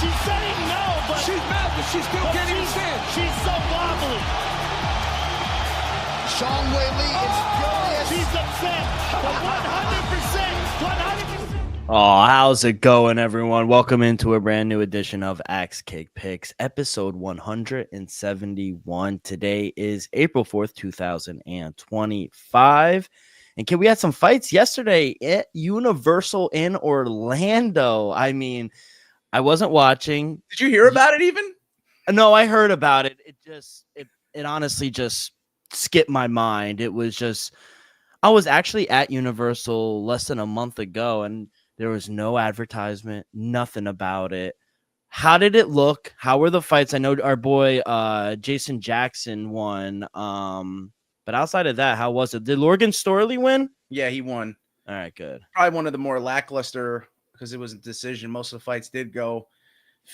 She's saying no, but she's mad, but she still can't even stand. She's so wobbly. Zhang Weili is furious. She's upset. But 100%. Oh, how's it going, everyone? Welcome into a brand new edition of Axe Kick Picks, episode 171. Today is April 4th, 2025. And we had some fights yesterday at Universal in Orlando. I mean, I wasn't watching. Did you hear about it even? No, I heard about it. It honestly just skipped my mind. It was just, I was actually at Universal less than a month ago, and there was no advertisement, nothing about it. How did it look? How were the fights? I know our boy Jason Jackson won. But outside of that, how was it? Did Logan Storley win? Yeah, he won. All right, good. Probably one of the more lackluster because it was a decision. Most of the fights did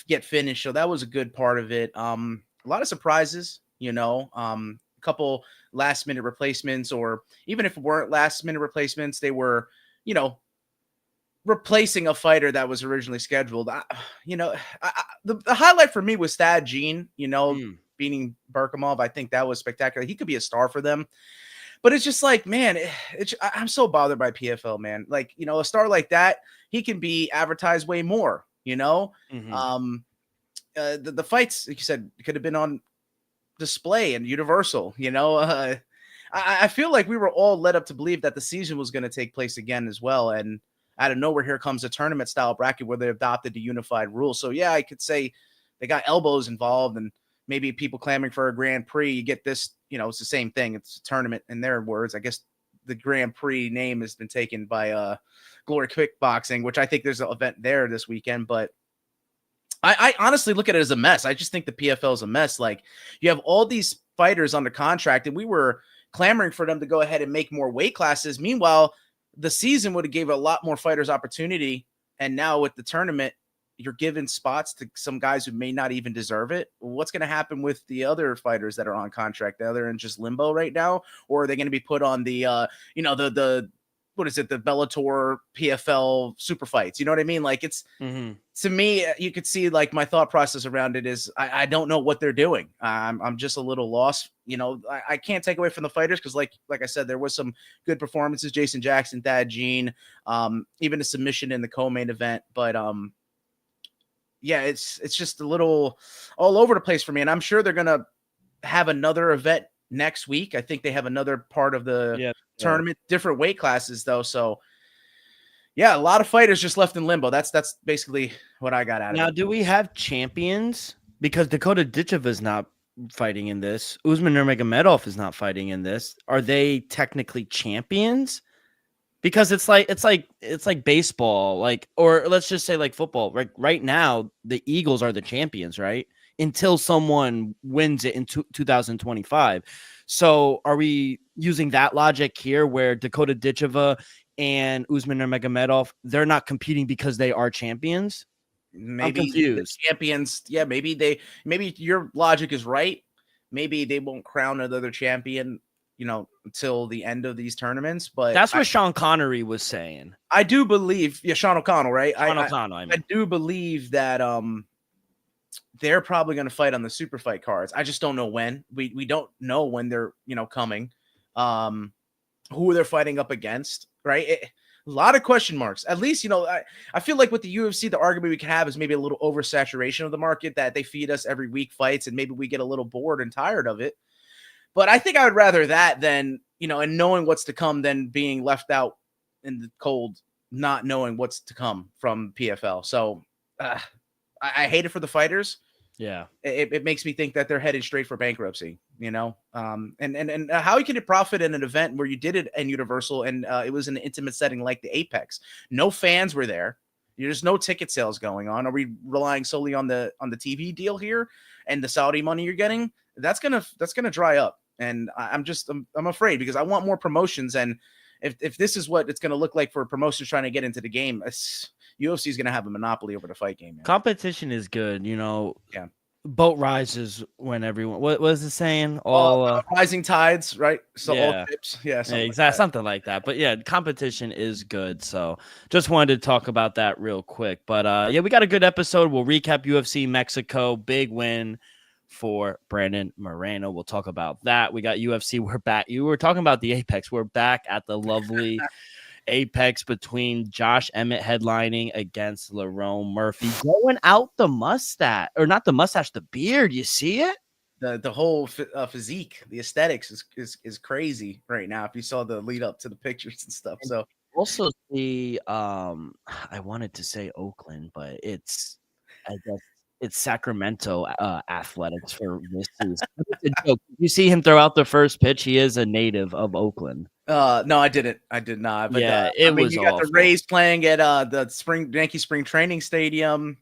get finished, so that was a good part of it. A lot of surprises, a couple last-minute replacements, or even if it weren't last-minute replacements, they were, replacing a fighter that was originally scheduled. The highlight for me was Thad Gene, beating Berkimov. I think that was spectacular. He could be a star for them. But it's just like, man, I'm so bothered by PFL, man. Like, a star like that, he can be advertised way more, Mm-hmm. The fights, like you said, could have been on display and Universal, I feel like we were all led up to believe that the season was going to take place again as well. And out of nowhere, here comes a tournament style bracket where they adopted the unified rule. So yeah, I could say they got elbows involved and maybe people clamoring for a Grand Prix. You get this, it's the same thing. It's a tournament in their words. I guess the Grand Prix name has been taken by Glory Kickboxing, which I think there's an event there this weekend. But I honestly look at it as a mess. I just think the PFL is a mess. Like, you have all these fighters under contract, and we were clamoring for them to go ahead and make more weight classes. Meanwhile, the season would have gave a lot more fighters opportunity. And now with the tournament, you're giving spots to some guys who may not even deserve it. What's going to happen with the other fighters that are on contract? They're in just limbo right now, or are they going to be put on the, what is it? The Bellator PFL super fights. You know what I mean? Like, it's to me, you could see like my thought process around it is I don't know what they're doing. I'm just a little lost. I can't take away from the fighters because like I said, there was some good performances. Jason Jackson, Thad Gene, even a submission in the co-main event. But yeah, it's just a little all over the place for me. And I'm sure they're gonna have another event next week. I think they have another part of the tournament, different weight classes though. So yeah, a lot of fighters just left in limbo. That's basically what I got out of it. Now, do we have champions? Because Dakota Ditcheva is not fighting in this. Usman Nurmagomedov is not fighting in this. Are they technically champions? Because it's like baseball, or let's just say like football. Right now, the Eagles are the champions, right? Until someone wins it in 2025. So are we using that logic here where Dakota Ditcheva and Usman Nurmagomedov, they're not competing because they are champions? Maybe I'm confused. The champions, yeah, maybe your logic is right. Maybe they won't crown another champion, until the end of these tournaments. But that's what Sean Connery was saying. I do believe, Sean O'Connell, right? I do believe that they're probably going to fight on the super fight cards. I just don't know when. We don't know when they're coming, who they're fighting up against, right? A lot of question marks. At least I feel like with the UFC, the argument we can have is maybe a little oversaturation of the market, that they feed us every week fights and maybe we get a little bored and tired of it. But I think I would rather that than and knowing what's to come than being left out in the cold, not knowing what's to come from PFL. So I hate it for the fighters. Yeah, it makes me think that they're headed straight for bankruptcy. And how can you profit in an event where you did it in Universal and it was an intimate setting like the Apex? No fans were there. There's no ticket sales going on. Are we relying solely on the TV deal here and the Saudi money you're getting? That's gonna dry up. And I'm afraid, because I want more promotions. And if this is what it's going to look like for promotions trying to get into the game, UFC is going to have a monopoly over the fight game. Man. Competition is good. Yeah. boat rises when everyone. What was it saying? All All rising tides, right? So all yeah. ships, yeah, something Exactly, like something like that. But yeah, competition is good. So just wanted to talk about that real quick. But yeah, we got a good episode. We'll recap UFC Mexico, big win for Brandon Moreno. We'll talk about that. We got UFC. We're back. You were talking about the Apex. We're back at the lovely Apex between Josh Emmett headlining against Lerone Murphy, going out the mustache, or not the mustache, the beard. You see it? the whole physique, the aesthetics is crazy right now. If you saw the lead up to the pictures and stuff, so Also see, I wanted to say Oakland, but I guess it's Sacramento athletics for misses. It's a joke. You see him throw out the first pitch. He is a native of Oakland. no, I didn't. I did not. But Yeah, I it mean, was you got awful. the Rays playing at the Yankee Spring Training Stadium.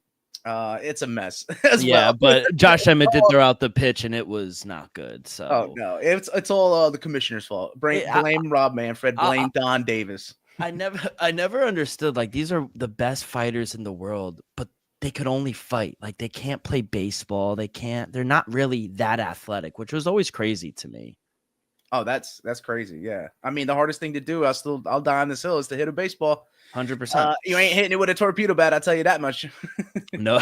It's a mess as Yeah, well. but Josh Emmett did throw out the pitch, and it was not good. So Oh no, it's all the commissioner's fault. Blame Rob Manfred. Blame Don Davis. I never understood, like, these are the best fighters in the world, but they could only fight. Like, they can't play baseball. They're not really that athletic, which was always crazy to me. Oh, that's crazy. Yeah, I mean, the hardest thing to do, I'll die on this hill, is to hit a baseball. 100%. You ain't hitting it with a torpedo bat. I'll tell you that much. No.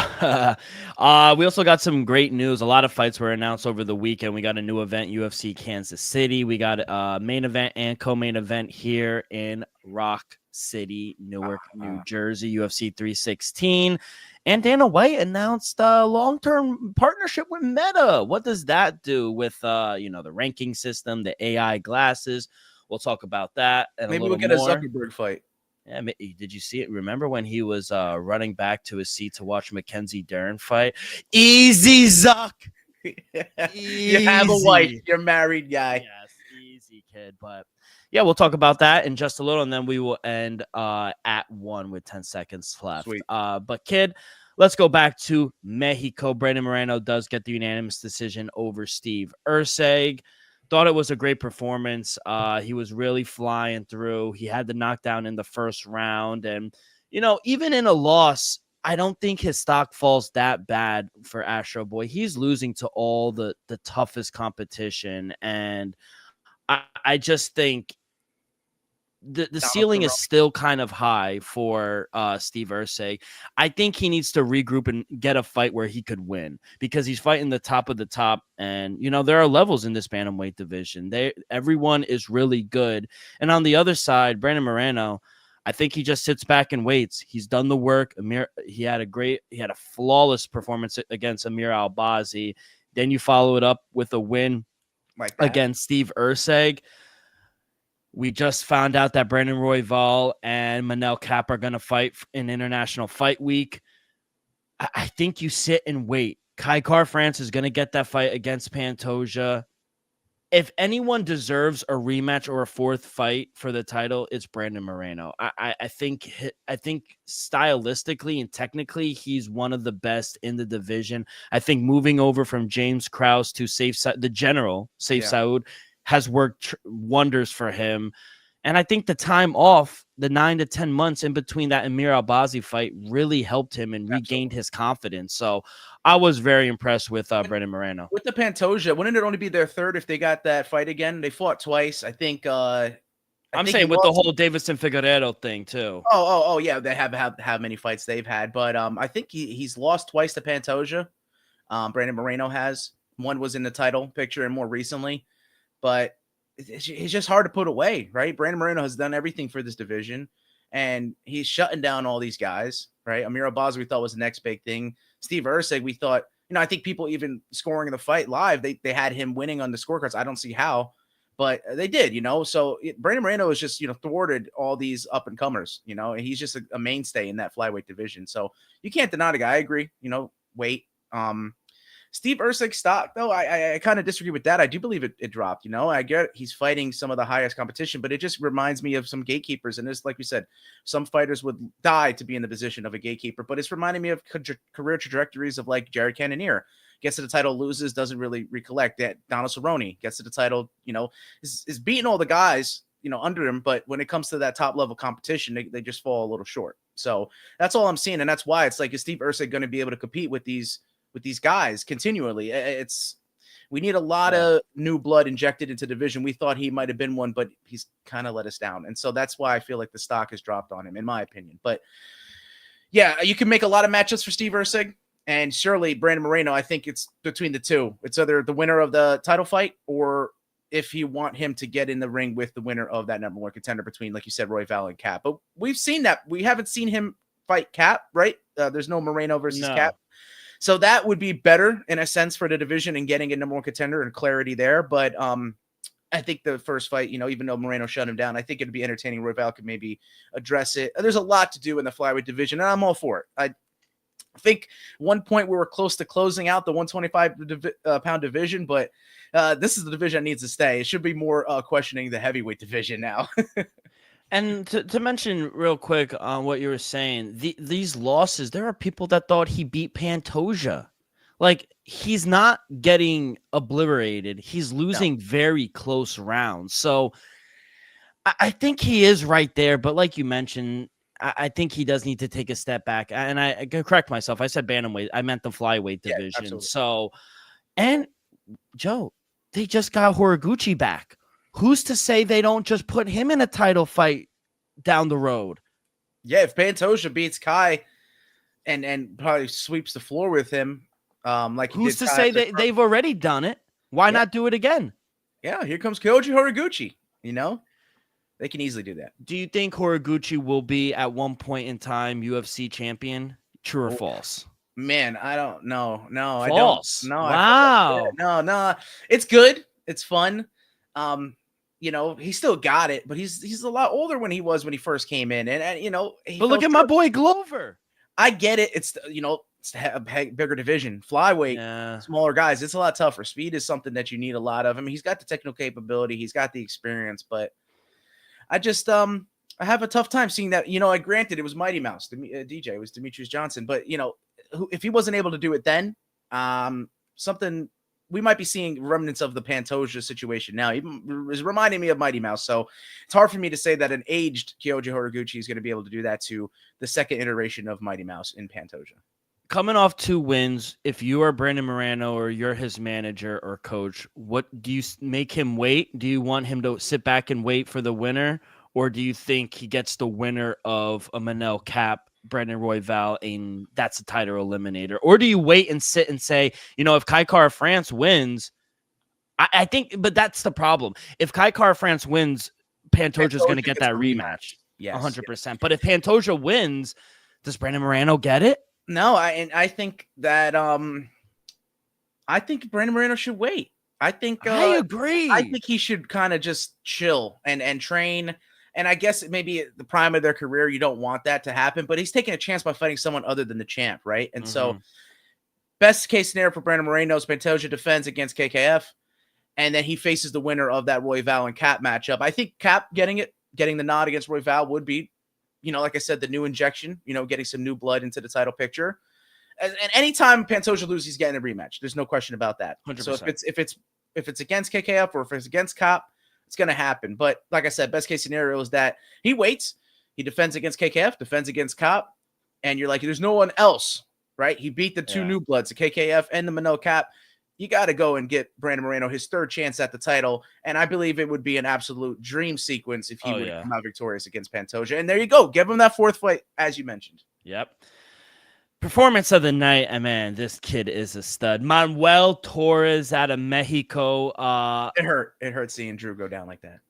We also got some great news. A lot of fights were announced over the weekend. We got a new event, UFC Kansas City. We got a main event and co-main event here in Rock City, Newark, New Jersey, UFC 316. And Dana White announced a long-term partnership with Meta. What does that do with the ranking system, the AI glasses? We'll talk about that. And Maybe a we'll little get more. a Zuckerberg fight. Yeah, did you see it? Remember when he was running back to his seat to watch Mackenzie Dern fight? Easy, Zuck. You have a wife. You're a married guy. Yes, easy, kid. But yeah, we'll talk about that in just a little, and then we will end at 1 with 10 seconds left. Sweet. But kid, let's go back to Mexico. Brandon Moreno does get the unanimous decision over Steve Erceg. Thought it was a great performance. He was really flying through. He had the knockdown in the first round. And, even in a loss, I don't think his stock falls that bad for Astro Boy. He's losing to all the toughest competition. And I just think the ceiling is still kind of high for Steve Erceg. I think he needs to regroup and get a fight where he could win, because he's fighting the top of the top. And, there are levels in this bantamweight division. Everyone is really good. And on the other side, Brandon Moreno, I think he just sits back and waits. He's done the work. He had a flawless performance against Amir Albazi. Then you follow it up with a win against Steve Erceg. We just found out that Brandon Royval and Manel Kape are going to fight in International Fight Week. I think you sit and wait. Kai Car-France is going to get that fight against Pantoja. If anyone deserves a rematch or a fourth fight for the title, it's Brandon Moreno. I think stylistically and technically, he's one of the best in the division. I think moving over from James Krause to the general Saif Saud has worked wonders for him. And I think the time off, the 9 to 10 months in between that Amir Albazi fight, really helped him and regained his confidence. So I was very impressed with Brandon Moreno. With the Pantoja, wouldn't it only be their third if they got that fight again? They fought twice. I think. I'm saying with the whole Davison Figueiredo thing too. Oh, yeah. They have how many fights they've had. But I think he's lost twice to Pantoja. Brandon Moreno has. One was in the title picture and more recently. But it's just hard to put away, right? Brandon Moreno has done everything for this division, and he's shutting down all these guys, right? Amir Albazi, we thought, was the next big thing. Steve Erceg, we thought, I think people even scoring the fight live, they had him winning on the scorecards. I don't see how, but they did, So Brandon Moreno is just, thwarted all these up-and-comers, and he's just a mainstay in that flyweight division. So you can't deny the guy. I agree, wait. Steve Erceg's stock, though, I kind of disagree with that. I do believe it dropped. I get he's fighting some of the highest competition, but it just reminds me of some gatekeepers. And it's like we said, some fighters would die to be in the position of a gatekeeper, but it's reminding me of career trajectories of like Jared Cannonier. Gets to the title, loses, doesn't really recollect. That Donald Cerrone gets to the title, is beating all the guys, under him. But when it comes to that top level competition, they just fall a little short. So that's all I'm seeing. And that's why it's like, is Steve Erceg going to be able to compete with these these guys continually. We need a lot of new blood injected into the division. We thought he might have been one, but he's kind of let us down. And so that's why I feel like the stock has dropped on him, in my opinion. But yeah, you can make a lot of matchups for Steve Erceg, and surely Brandon Moreno. I think it's between the two. It's either the winner of the title fight, or if you want him to get in the ring with the winner of that number one contender between, like you said, Royval and Cap. But we've seen that. We haven't seen him fight Cap, right? There's no Moreno versus Cap. So that would be better in a sense for the division and getting a number one contender and clarity there. But I think the first fight, even though Moreno shut him down, I think it'd be entertaining. Royval could maybe address it. There's a lot to do in the flyweight division, and I'm all for it. I think one point we were close to closing out the 125 pound division, but this is the division that needs to stay. It should be more questioning the heavyweight division now. And to mention real quick on what you were saying, these losses, there are people that thought he beat Pantoja. Like, he's not getting obliterated. He's losing very close rounds. So I think he is right there. But like you mentioned, I think he does need to take a step back. And I correct myself. I said bantamweight. I meant the flyweight division. Yeah, so, and Joe, they just got Horiguchi back. Who's to say they don't just put him in a title fight down the road? Yeah, if Pantoja beats Kai and probably sweeps the floor with him, like who's to say they've already done it? Why not do it again? Yeah, here comes Kyoji Horiguchi. They can easily do that. Do you think Horiguchi will be at one point in time UFC champion? True or false? Man, I don't know. No, false. I don't. No, Wow. No. It's good. It's fun. He still got it, but he's a lot older when he first came in, and but look at my boy Glover. I get it. It's it's a bigger division, flyweight, smaller guys. It's a lot tougher. Speed is something that you need a lot of. I mean, he's got the technical capability, he's got the experience, but I just I have a tough time seeing that. Granted, it was Mighty Mouse, DJ, it was Demetrius Johnson, but if he wasn't able to do it then, something. We might be seeing remnants of the Pantoja situation now. He is reminding me of Mighty Mouse. So it's hard for me to say that an aged Kyoji Horiguchi is going to be able to do that to the second iteration of Mighty Mouse in Pantoja. Coming off 2 wins, if you are Brandon Moreno or you're his manager or coach, what do you make him wait? Do you want him to sit back and wait for the winner? Or do you think he gets the winner of a Manel Cap, Brandon Royval, and that's a title eliminator? Or do you wait and sit and say, if Kai Kara France wins, I think, but that's the problem. If Kai Kara France wins, Pantoja's going to get that rematch. Yes, 100%. Yeah. But if Pantoja wins, does Brandon Moreno get it? No, I think that I think Brandon Moreno should wait. I agree. I think he should kind of just chill and train. And I guess maybe at the prime of their career, you don't want that to happen, but he's taking a chance by fighting someone other than the champ, right? And so best case scenario for Brandon Moreno is Pantoja defends against KKF, and then he faces the winner of that Royval and Cap matchup. I think Cap getting the nod against Royval would be, like I said, the new injection, getting some new blood into the title picture. And anytime Pantoja loses, he's getting a rematch. There's no question about that. 100%. So if it's against KKF or if it's against Cap, it's going to happen. But like I said, best case scenario is that he waits, he defends against KKF, defends against Cap, and you're like, there's no one else, right? He beat the 2 new bloods, the KKF and the Manel Cap. You got to go and get Brandon Moreno his 3rd chance at the title. And I believe it would be an absolute dream sequence if he would come out victorious against Pantoja. And there you go. Give him that 4th fight, as you mentioned. Yep. Performance of the night, and man, this kid is a stud. Manuel Torres out of Mexico. It hurt seeing Drew go down like that.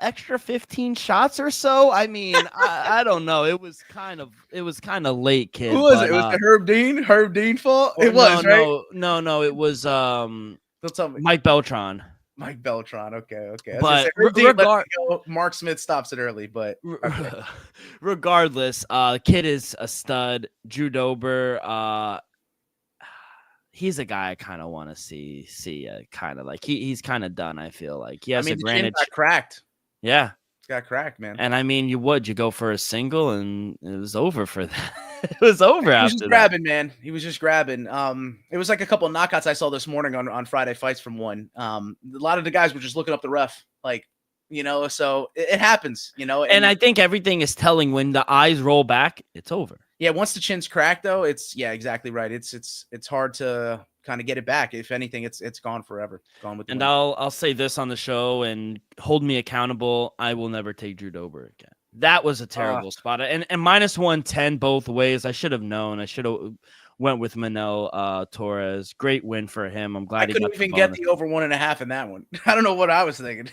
Extra 15 shots or so. I mean, I don't know. It was kind of late, kid. Who was it? Was it Herb Dean? Herb Dean fault? It was, right? No. It was Mike Beltran. Mike Beltran. Okay. But Mark Smith stops it early, but okay. Regardless, kid is a stud. Drew Dober, he's a guy I kind of want to see kind of like he's kind of done. I feel like he has advantage. Got cracked. Yeah, it's got cracked, man. And I mean, you go for a single, and it was over for that. It was over after just grabbing, man. He was just grabbing. It was like a couple of knockouts I saw this morning on Friday Fights from one. A lot of the guys were just looking up the ref, so it happens, And I think everything is telling when the eyes roll back, it's over. Yeah, once the chin's cracked, though, it's exactly right. It's hard to kind of get it back. If anything, it's gone forever. Gone with the And wind. I'll say this on the show and hold me accountable. I will never take Drew Dober again. That was a terrible spot. And minus 110 both ways. I should have known. I should have went with Manel Torres. Great win for him. I'm glad I couldn't even get the over 1.5 in that one. I don't know what I was thinking.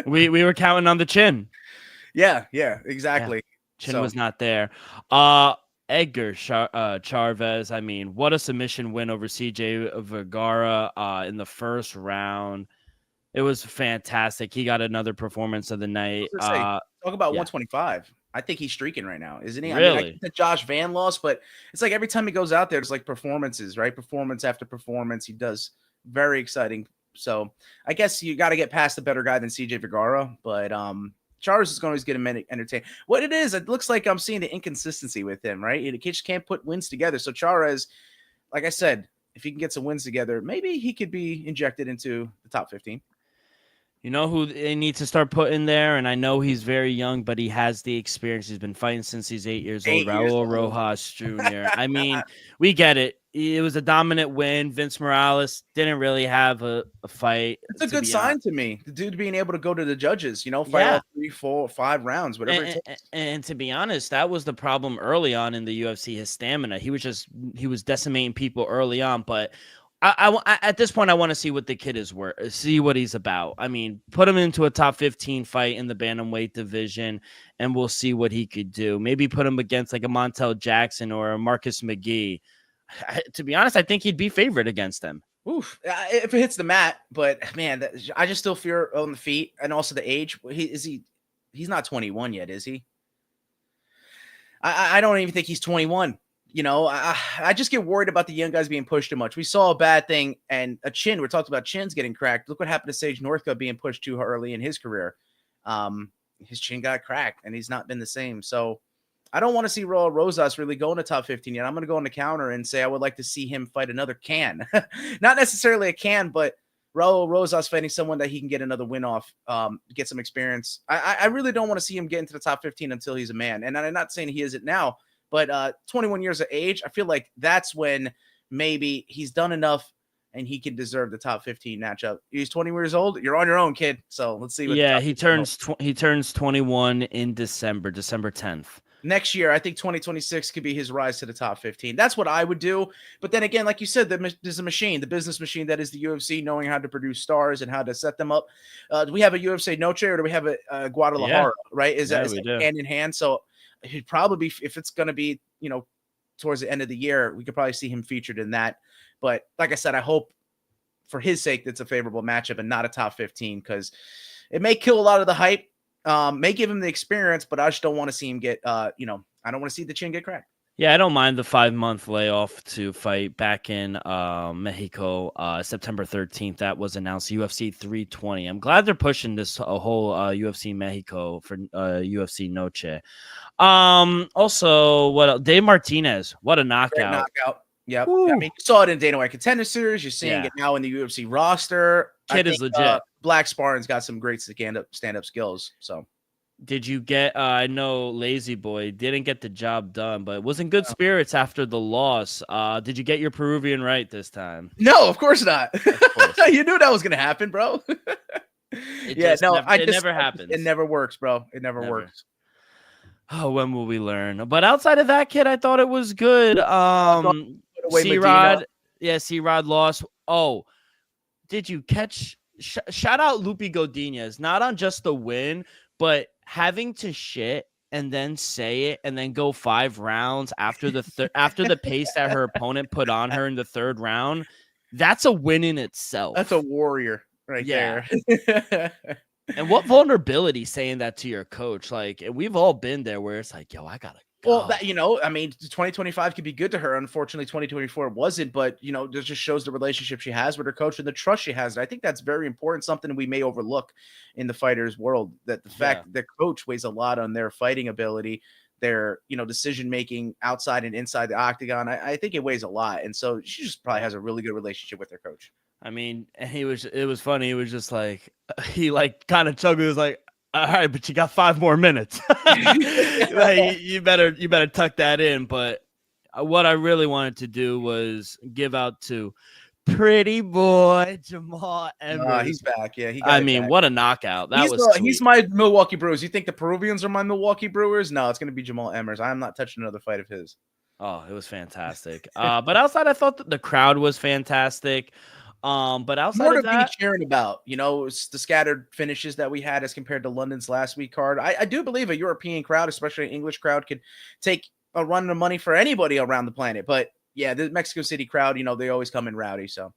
we were counting on the chin. Yeah, exactly. Chin was not there. Edgar Chavez. I mean, what a submission win over CJ Vergara in the first round. It was fantastic. He got another performance of the night. Talk about 125. I think he's streaking right now, isn't he? Really? I mean, I get that Josh Van lost, but it's like every time he goes out there, it's like performances, right? Performance after performance. He does very exciting. So I guess you got to get past the better guy than CJ Vergara, but Chavez is going to always get him entertained. What it is, it looks like I'm seeing the inconsistency with him, right? He just can't put wins together. So Chavez, like I said, if he can get some wins together, maybe he could be injected into the top 15. You know who they need to start putting there? And I know he's very young, but he has the experience. He's been fighting since he's 8 years old. Raul Rojas Jr. I mean, we get it. It was a dominant win. Vince Morales didn't really have a fight. It's a good sign to me. The dude being able to go to the judges, fight all 3, 4, 5 rounds, whatever it takes. And to be honest, that was the problem early on in the UFC, his stamina. He was decimating people early on, but I at this point, I want to see what the kid is worth, see what he's about. I mean, put him into a top 15 fight in the bantamweight division, and we'll see what he could do. Maybe put him against like a Montel Jackson or a Marcus McGee. To be honest, I think he'd be favored against them. Oof, if it hits the mat, but man, I just still fear on the feet and also the age. He's not 21 yet, is he? I don't even think he's 21. I just get worried about the young guys being pushed too much. We saw a bad thing and a chin. We're talking about chins getting cracked. Look what happened to Sage Northcutt being pushed too early in his career. His chin got cracked and he's not been the same. So I don't want to see Raul Rosas really go in the top 15 yet. I'm going to go on the counter and say I would like to see him fight another can. Not necessarily a can, but Raul Rosas fighting someone that he can get another win off, get some experience. I really don't want to see him get into the top 15 until he's a man. And I'm not saying he isn't now, but 21 years of age, I feel like that's when maybe he's done enough and he can deserve the top 15 matchup. He's 20 years old. You're on your own, kid. So let's see. He turns 21 in December 10th. Next year, I think 2026 could be his rise to the top 15. That's what I would do. But then again, like you said, there's a machine, the business machine that is the UFC, knowing how to produce stars and how to set them up. Do we have a UFC Noche or do we have a Guadalajara, right? Is that hand in hand? So he'd probably be, if it's going to be, towards the end of the year, we could probably see him featured in that. But like I said, I hope for his sake, that's a favorable matchup and not a top 15 because it may kill a lot of the hype. May give him the experience, but I just don't want to see him get, I don't want to see the chin get cracked. Yeah, I don't mind the 5-month layoff to fight back in Mexico, September 13th. That was announced, UFC 320. I'm glad they're pushing this whole UFC Mexico for UFC Noche. Also, what else? Dave Martinez, what a knockout. Yeah, I mean, you saw it in Dana White Contender Series. You're seeing it now in the UFC roster. Kid is legit. Black Spartan's got some great stand-up skills. So, did you get? I know Lazy Boy didn't get the job done, but was in good spirits after the loss. Did you get your Peruvian right this time? No, of course not. Of course. You knew that was gonna happen, bro. It never happens. It never works, bro. It never works. Oh, when will we learn? But outside of that, kid, I thought it was good. C-Rod, C-Rod lost. Oh, did you catch? Shout out Lupi Godinez, not on just the win, but having to shit and then say it and then go 5 rounds after the pace that her opponent put on her in the 3rd round. That's a win in itself. That's a warrior right there. And what vulnerability saying that to your coach? Like, we've all been there where it's like, yo, I gotta go. Well, I mean, 2025 could be good to her. Unfortunately, 2024 wasn't, but it just shows the relationship she has with her coach and the trust she has. And I think that's very important, something we may overlook in the fighters world, that the fact that their coach weighs a lot on their fighting ability, their, decision-making outside and inside the octagon. I think it weighs a lot. And so she just probably has a really good relationship with her coach. I mean, it was funny. It was just like, he like kind of chuckled. He was like, All right, but you got 5 more minutes. Like, you better tuck that in. But what I really wanted to do was give out to pretty boy Jamal Emmers. He's back. Yeah, I mean, what a knockout. That was he's my Milwaukee Brewers. You think the Peruvians are my Milwaukee Brewers? No, it's going to be Jamal Emmers. I'm not touching another fight of his. Oh, it was fantastic. But outside, I thought that the crowd was fantastic. But outside more of to that, be cheering about, it's the scattered finishes that we had as compared to London's last week card. I do believe a European crowd, especially an English crowd, could take a run of money for anybody around the planet. But yeah, the Mexico City crowd, they always come in rowdy. So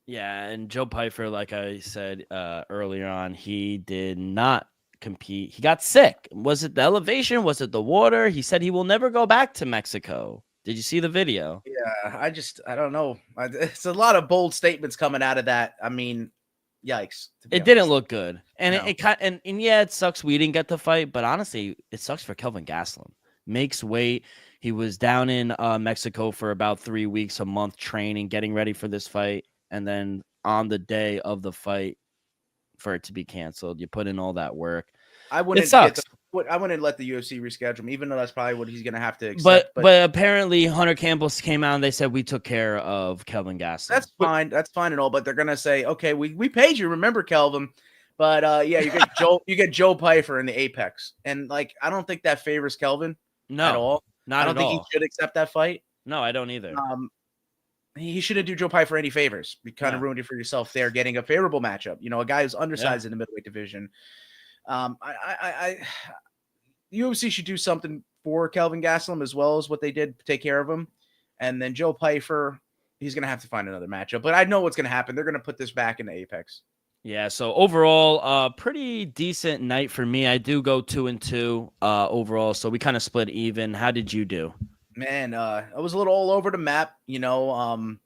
yeah, and Joe Pyfer, like I said earlier on, he did not compete. He got sick. Was it the elevation? Was it the water? He said he will never go back to Mexico. Did you see the video? Yeah, I don't know. It's a lot of bold statements coming out of that. I mean, yikes. It didn't look good. And No. and yeah, it sucks we didn't get the fight, but honestly, it sucks for Kelvin Gastelum. Makes weight. He was down in Mexico for about 3 weeks, a month training, getting ready for this fight. And then on the day of the fight, for it to be canceled, you put in all that work. It sucks. I wouldn't let the UFC reschedule him, even though that's probably what he's going to have to accept. But apparently Hunter Campbell came out and they said we took care of Kelvin Gastelum. That's fine. That's fine and all. But they're going to say, okay, we paid you. Remember, Kelvin. But yeah, you get Joe Pyfer in the Apex, and like I don't think that favors Kelvin at all. I don't think he should accept that fight. No, I don't either. He shouldn't do Joe Pyfer any favors. You kind of ruined it for yourself there, getting a favorable matchup. A guy who's undersized in the middleweight division. UFC should do something for Kelvin Gastelum as well as what they did to take care of him. And then Joe Pyfer, he's going to have to find another matchup. But I know what's going to happen. They're going to put this back in the Apex. Yeah, so overall, pretty decent night for me. I do go 2-2 overall, so we kind of split even. How did you do? Man, I was a little all over the map. It was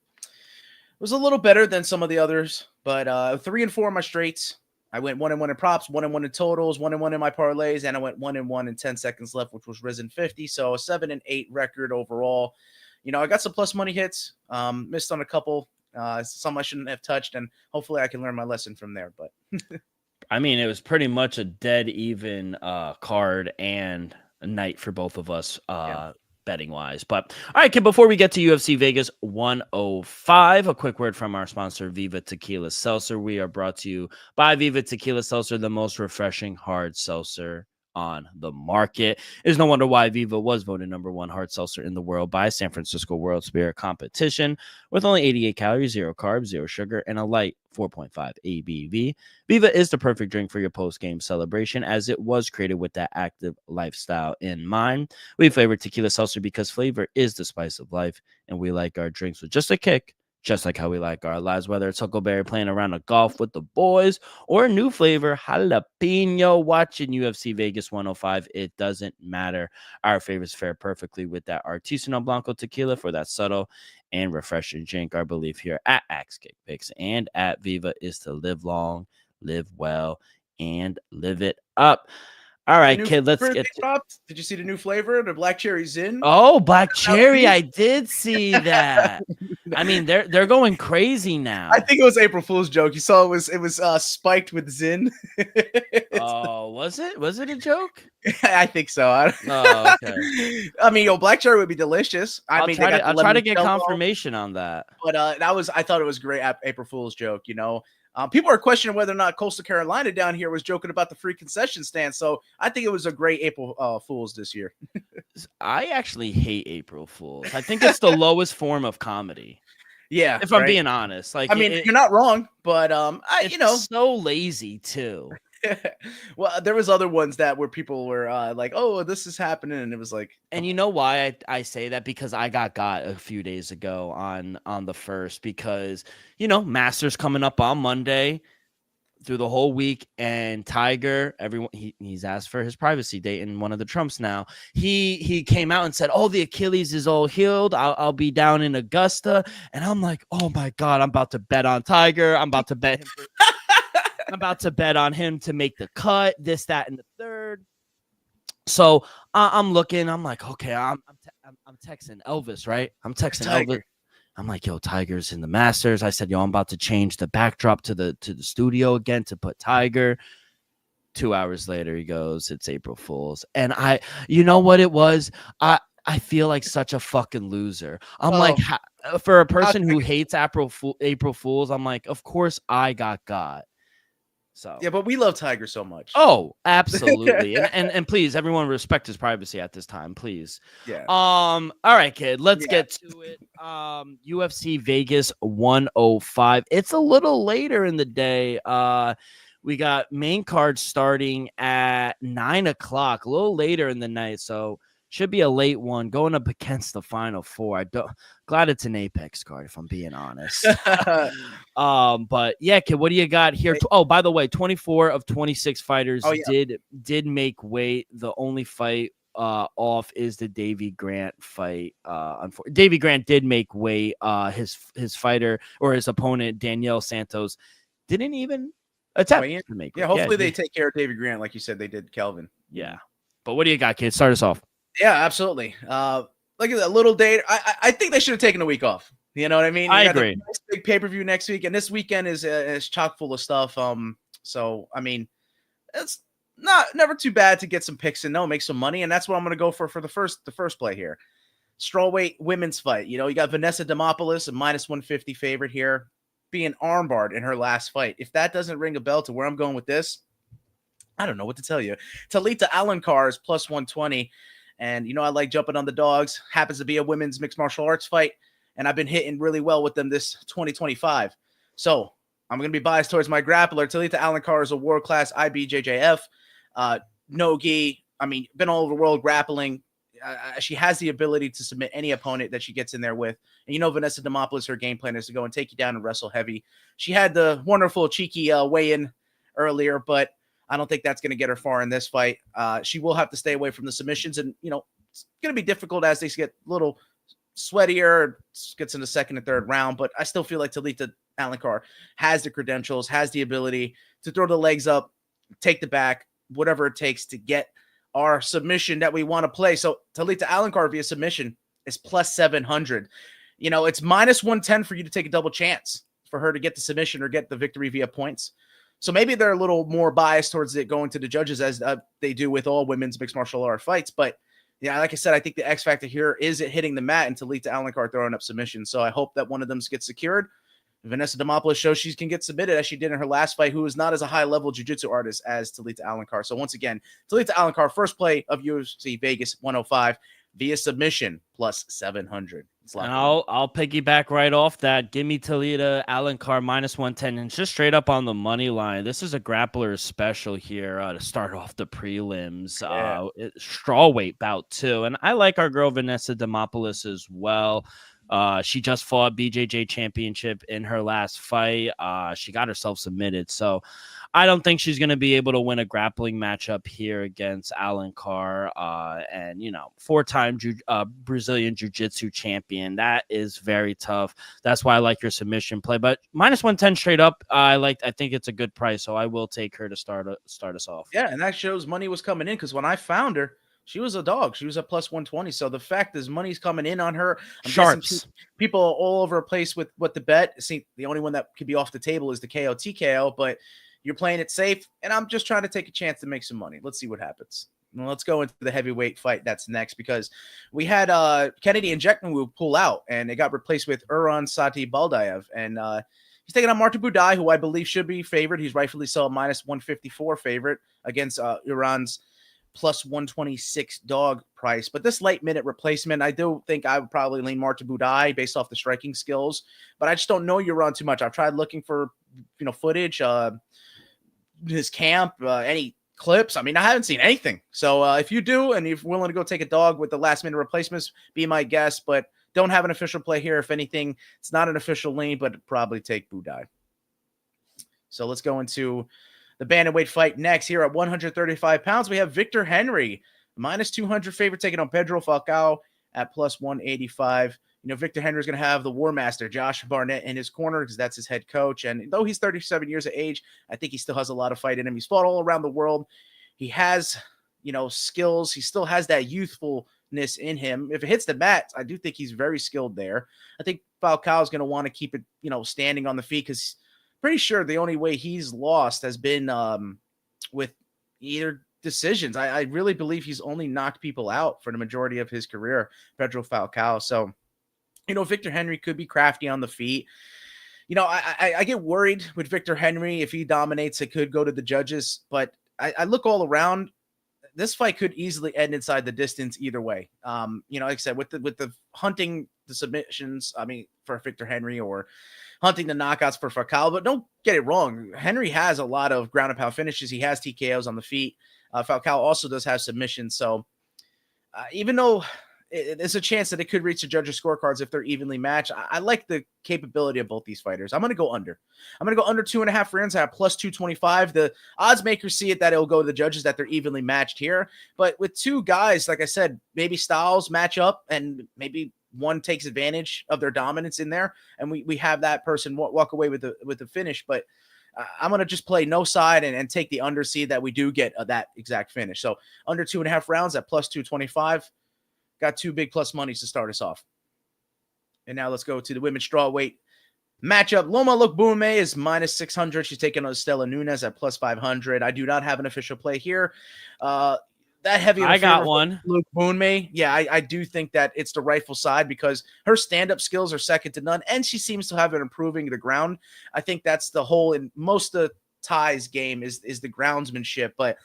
a little better than some of the others, but 3-4 in my straights. I went 1-1 in props, 1-1 in totals, 1-1 in my parlays, and I went 1-1 in 10 seconds left, which was Risen 50. So a 7-8 record overall. I got some plus money hits, missed on a couple, some I shouldn't have touched, and hopefully I can learn my lesson from there. But I mean, it was pretty much a dead even card and a night for both of us. Betting wise. But all right, kid, before we get to UFC Vegas 105, a quick word from our sponsor, Viva Tequila Seltzer. We are brought to you by Viva Tequila Seltzer, the most refreshing hard seltzer on the market. It's no wonder why Viva was voted #1 hard seltzer in the world by San Francisco World Spirit Competition. With only 88 calories, 0 carbs, 0 sugar, and a light 4.5 ABV, Viva is the perfect drink for your post-game celebration, as it was created with that active lifestyle in mind. We flavor tequila seltzer because flavor is the spice of life, and we like our drinks with just a kick, just like how we like our lives, whether it's Huckleberry playing around a golf with the boys or a new flavor, jalapeno, watching UFC Vegas 105. It doesn't matter. Our favorites fare perfectly with that Artisanal Blanco tequila for that subtle and refreshing drink. Our belief here at Axe Kick Picks and at Viva is to live long, live well, and live it up. All right, kid, let's get to... Did you see the new flavor, the black cherry Zin? Oh, black cherry. I did see that. I mean, they're going crazy now. I think it was April Fool's joke. You saw it was spiked with Zin. Oh, was it? Was it a joke? I think so. Oh, okay. I mean, black cherry would be delicious. I'll try to get confirmation on that. But I thought it was great April Fool's joke, People are questioning whether or not Coastal Carolina down here was joking about the free concession stand. So I think it was a great April Fools this year. I actually hate April Fools. I think it's the lowest form of comedy. Yeah. If I'm being honest. Like, I mean, you're not wrong, but it's so lazy too. Well, there was other ones where people were like, oh, this is happening. And it was like, and you know why I say that? Because I got a few days ago on the first, because, Masters coming up on Monday through the whole week, and Tiger, everyone, he's asked for his privacy date in one of the Trumps now. He came out and said, oh, the Achilles is all healed. I'll be down in Augusta. And I'm like, oh my God, I'm about to bet on Tiger. I'm about to bet him I'm about to bet on him to make the cut, this, that, and the third. So I'm looking. I'm like, okay, I'm texting Elvis, right? I'm texting Elvis. I'm like, yo, Tiger's in the Masters. I said, yo, I'm about to change the backdrop to the studio again to put Tiger. 2 hours later, he goes, "It's April Fool's," and you know what it was? I feel like such a fucking loser. I'm like, for a person who hates April Fools, I'm like, of course I got. So yeah, but we love Tiger so much. Oh, absolutely. and please, everyone respect his privacy at this time, please. Yeah. All right, kid. Let's get to it. UFC Vegas 105. It's a little later in the day. We got main card starting at 9 o'clock, a little later in the night. So should be a late one going up against the final four. Glad it's an Apex card, if I'm being honest. But yeah, kid, what do you got here? Oh, by the way, 24 of 26 fighters did make weight. The only fight off is the Davy Grant fight. Davy Grant did make weight. His fighter or his opponent Danielle Santos didn't even attempt to make weight. Yeah, hopefully they take care of Davy Grant like you said they did Kelvin. Yeah. But what do you got, kid? Start us off. Yeah, absolutely. Look at that little date. I think they should have taken a week off. You know what I mean? I agree. Nice big pay-per-view next week, and this weekend is chock full of stuff. So I mean, it's never too bad to get some picks and make some money, and that's what I'm going to go for the first play here. Strawweight women's fight. You know, you got Vanessa Demopoulos, a -150 favorite here, being armbarred in her last fight. If that doesn't ring a bell to where I'm going with this, I don't know what to tell you. Talita Alencar is +120. And, I like jumping on the dogs. Happens to be a women's mixed martial arts fight. And I've been hitting really well with them this 2025. So I'm going to be biased towards my grappler. Talita Alencar is a world-class IBJJF. No-gi. I mean, been all over the world grappling. She has the ability to submit any opponent that she gets in there with. And Vanessa Demopoulos, her game plan is to go and take you down and wrestle heavy. She had the wonderful, cheeky weigh-in earlier, but I don't think that's going to get her far in this fight. She will have to stay away from the submissions, and it's going to be difficult as they get a little sweatier, gets in the second and third round. But I still feel like Talita Alencar has the credentials, has the ability to throw the legs up, take the back, whatever it takes to get our submission that we want to play. So Talita Alencar via submission is +700. It's -110 for you to take a double chance for her to get the submission or get the victory via points. So maybe they're a little more biased towards it going to the judges as they do with all women's mixed martial art fights. But yeah, like I said, I think the X factor here is it hitting the mat and Talita Alencar throwing up submissions. So I hope that one of them gets secured. Vanessa Demopoulos shows she can get submitted as she did in her last fight, who is not as a high level jiu-jitsu artist as Talita Alencar. So once again, Talita Alencar, first play of UFC Vegas 105 via submission +700. And I'll piggyback right off that. Give me Talita Alencar -110 and just straight up on the money line. This is a grappler special here to start off the prelims. Strawweight bout too, and I like our girl Vanessa Demopoulos as well. She just fought BJJ championship in her last fight. She got herself submitted, so I don't think she's going to be able to win a grappling matchup here against Alencar. And, 4-time Brazilian Jiu-Jitsu champion. That is very tough. That's why I like your submission play. But -110 straight up, I think it's a good price, so I will take her to start us off. Yeah, and that shows money was coming in because when I found her, she was a dog. She was at +120. So the fact is money's coming in on her. Sharps. People all over the place with what the bet. See, the only one that could be off the table is the KO TKO, but you're playing it safe, and I'm just trying to take a chance to make some money. Let's see what happens. Well, let's go into the heavyweight fight that's next because we had Kennedy Nzechukwu pull out, and it got replaced with Uran Sati Baldaev. And he's taking on Martin Budai, who I believe should be favored. He's rightfully so a -154 favorite against Uran's +126 dog price. But this late minute replacement, I do think I would probably lean Martin Budai based off the striking skills, but I just don't know Uran too much. I've tried looking for footage, his camp, any clips. I mean, I haven't seen anything. So if you do and you're willing to go take a dog with the last minute replacements, be my guest, but don't have an official play here. If anything, it's not an official lean, but probably take Budai. So let's go into the bantamweight fight next. Here at 135 pounds, we have Victor Henry, -200 favorite, taking on Pedro Falcao at +185. Victor Henry is going to have the War Master, Josh Barnett, in his corner because that's his head coach. And though he's 37 years of age, I think he still has a lot of fight in him. He's fought all around the world. He has, skills. He still has that youthfulness in him. If it hits the mat, I do think he's very skilled there. I think Falcao is going to want to keep it, standing on the feet because pretty sure the only way he's lost has been with either decisions. I really believe he's only knocked people out for the majority of his career, Pedro Falcao. So, Victor Henry could be crafty on the feet. I get worried with Victor Henry. If he dominates, it could go to the judges. But I look all around. This fight could easily end inside the distance either way. Like I said, with the hunting the submissions, for Victor Henry, or hunting the knockouts for Falcao. But don't get it wrong. Henry has a lot of ground and pound finishes. He has TKOs on the feet. Falcao also does have submissions. So even though there's a chance that it could reach the judges' scorecards if they're evenly matched, I like the capability of both these fighters. I'm going to go under. I'm going to go under 2.5 rounds at plus 225. The odds makers see it that it'll go to the judges, that they're evenly matched here. But with two guys, like I said, maybe styles match up and maybe one takes advantage of their dominance in there, and we have that person walk away with the finish. But I'm going to just play no side and take the under, see that we do get that exact finish. So under 2.5 rounds at plus 225. Got two big plus monies to start us off. And now let's go to the women's strawweight matchup. Loma Lookboonmee is minus 600. She's taking on Stella Nunes at plus 500. I do not have an official play here. That heavy. I got one. Lookboonmee. Yeah, I do think that it's the rightful side because her stand-up skills are second to none, and she seems to have been improving the ground. I think that's the whole in most of Ty's game is the groundsmanship, but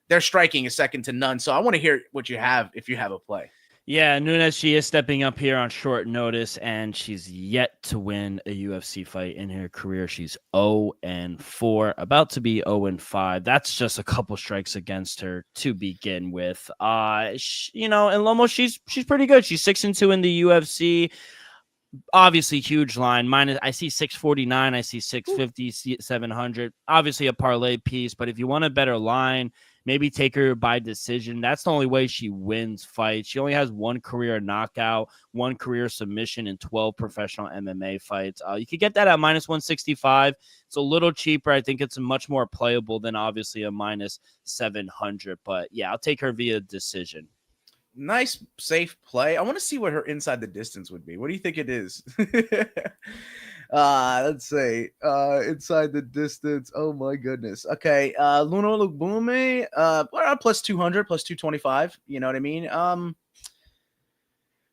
their striking is second to none. So I want to hear what you have if you have a play. Yeah, Nunes, she is stepping up here on short notice, and she's yet to win a UFC fight in her career. She's 0-4, about to be 0-5. That's just a couple strikes against her to begin with. And Lomo, she's pretty good. She's 6-2 in the UFC. Obviously, huge line. I see 649. I see 650, 700. Obviously, a parlay piece, but if you want a better line, maybe take her by decision. That's the only way she wins fights. She only has one career knockout, one career submission in 12 professional MMA fights. You could get that at minus 165. It's a little cheaper. I think it's much more playable than obviously a minus 700. But yeah, I'll take her via decision. Nice, safe play. I want to see what her inside the distance would be. What do you think it is? Let's say inside the distance. Oh my goodness. Okay. Loma Lookboonmee, plus 200, plus 225. You know what I mean?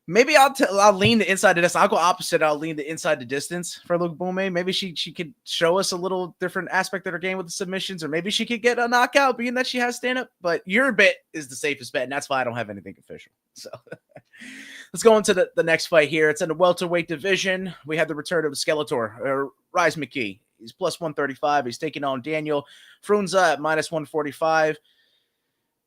Maybe I'll lean the inside the distance. I'll go opposite. I'll lean the inside the distance for Lookboonmee. Maybe she could show us a little different aspect of her game with the submissions, or maybe she could get a knockout being that she has stand-up. But your bet is the safest bet, and that's why I don't have anything official. So let's go into the next fight here. It's in the welterweight division. We have the return of Skeletor, Rise McKee. He's plus 135. He's taking on Daniel Frunza at minus 145.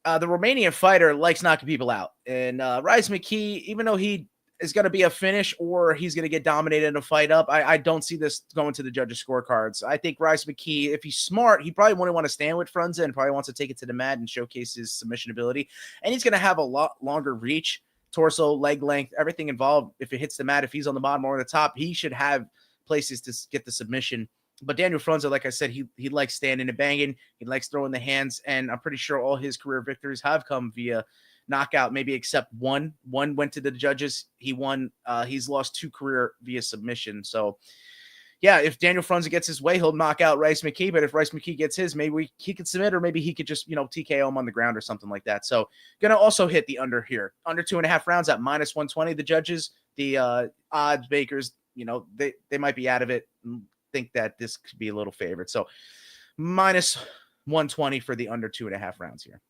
The Romanian fighter likes knocking people out. And Rise McKee, even though he is going to be a finish or he's going to get dominated in a fight up, I don't see this going to the judges' scorecards. I think Rise McKee, if he's smart, he probably wouldn't want to stand with Frunza and probably wants to take it to the mat and showcase his submission ability. And he's going to have a lot longer reach, torso, leg length, everything involved. If it hits the mat, if he's on the bottom or on the top, he should have places to get the submission. But Daniel Frunza, like I said, he likes standing and banging. He likes throwing the hands, and I'm pretty sure all his career victories have come via knockout, maybe except one. One went to the judges. He won. He's lost 2 career via submission. So, yeah, if Daniel Frunza gets his way, he'll knock out Rise McKee. But if Rise McKee gets his, maybe he could submit, or maybe he could just, TKO him on the ground or something like that. So, going to also hit the under here. Under 2.5 rounds at minus 120. The judges, the odds makers, they might be out of it. Think that this could be a little favorite. So minus 120 for the under 2.5 rounds here.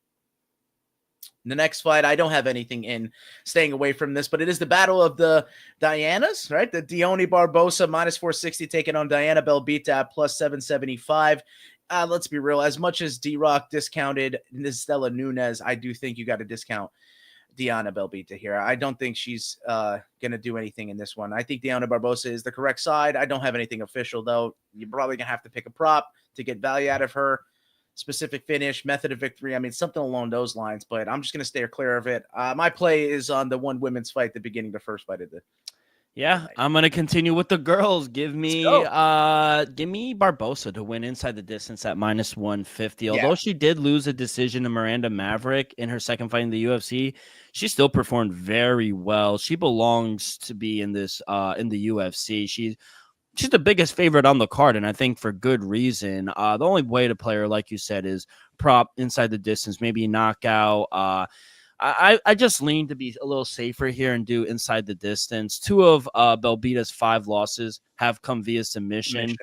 The next fight, I don't have anything in staying away from this, but it is the battle of the Dianas, right? The Dione Barbosa minus 460 taking on Diana Belbita at plus 775. Let's be real. As much as D-Rock discounted Stella Nunes, I do think you got to discount Diana Belbita here. I don't think she's going to do anything in this one. I think Diana Barbosa is the correct side. I don't have anything official, though. You're probably going to have to pick a prop to get value out of her. Specific finish, method of victory. I mean, something along those lines, but I'm just going to stay clear of it. My play is on the one women's fight, the beginning, the first fight of the. Yeah, I'm going to continue with the girls. Give me Barbosa to win inside the distance at minus 150. Although she did lose a decision to Miranda Maverick in her second fight in the UFC, she still performed very well. She belongs to be in this in the UFC. She's she's the biggest favorite on the card, and I think for good reason. The only way to play her, like you said, is prop inside the distance, maybe knockout. I just lean to be a little safer here and do inside the distance. 2 of Belbita's 5 losses have come via submission.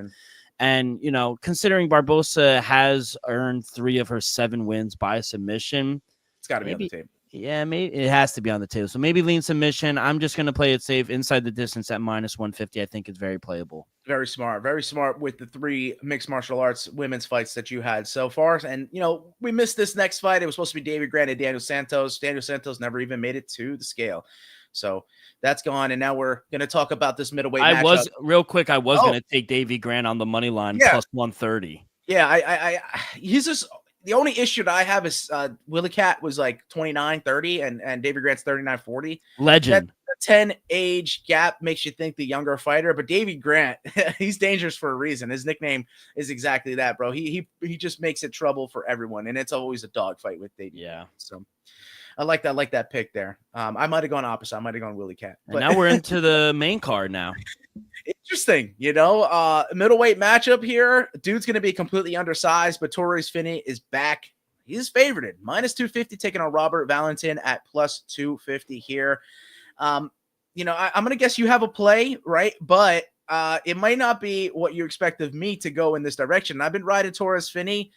And, you know, considering Barbosa has earned 3 of her 7 wins by submission, it's got to be on the table. Yeah, maybe it has to be on the table. So maybe lean submission. I'm just going to play it safe inside the distance at -150. I think it's very playable. Very smart with the 3 mixed martial arts women's fights that you had so far. And, you know, we missed this next fight. It was supposed to be David Grant and Daniel Santos. Daniel Santos never even made it to the scale. So that's gone. And now we're going to talk about this middleweight matchup. I was going to take Davey Grant on the money line plus 130. Yeah, he's just the only issue that I have is Willie Cat was like 29-30 and David Grant's 39-40. Legend. That 10 age gap makes you think the younger fighter, but David Grant, he's dangerous for a reason. His nickname is exactly that, bro. He just makes it trouble for everyone, and it's always a dogfight with David. Yeah. Grant. So I like that pick there. I might have gone opposite. I might have gone Willie Cat. But now we're into the main card now. Interesting, you know, middleweight matchup here. Dude's going to be completely undersized, but Torres Finney is back. He's favorited -250, taking on Robert Valentin at +250 here. You know, I'm going to guess you have a play, right? But it might not be what you expect of me to go in this direction. I've been riding Torres Finney,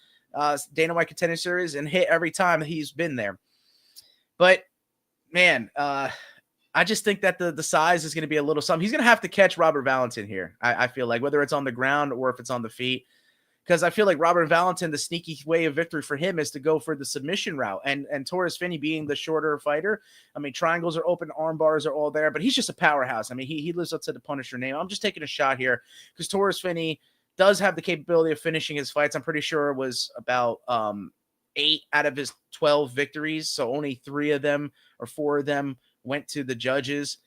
Dana White Contender Series, and hit every time he's been there. But man, I just think that the size is going to be a little something. He's going to have to catch Robert Valentin here. I feel like, whether it's on the ground or if it's on the feet, because I feel like Robert Valentin, the sneaky way of victory for him is to go for the submission route. And Torres Finney being the shorter fighter, I mean, triangles are open, arm bars are all there, but he's just a powerhouse. I mean, he lives up to the Punisher name. I'm just taking a shot here because Torres Finney does have the capability of finishing his fights. I'm pretty sure it was about 8 out of his 12 victories, so only 3 of them or 4 of them went to the judges.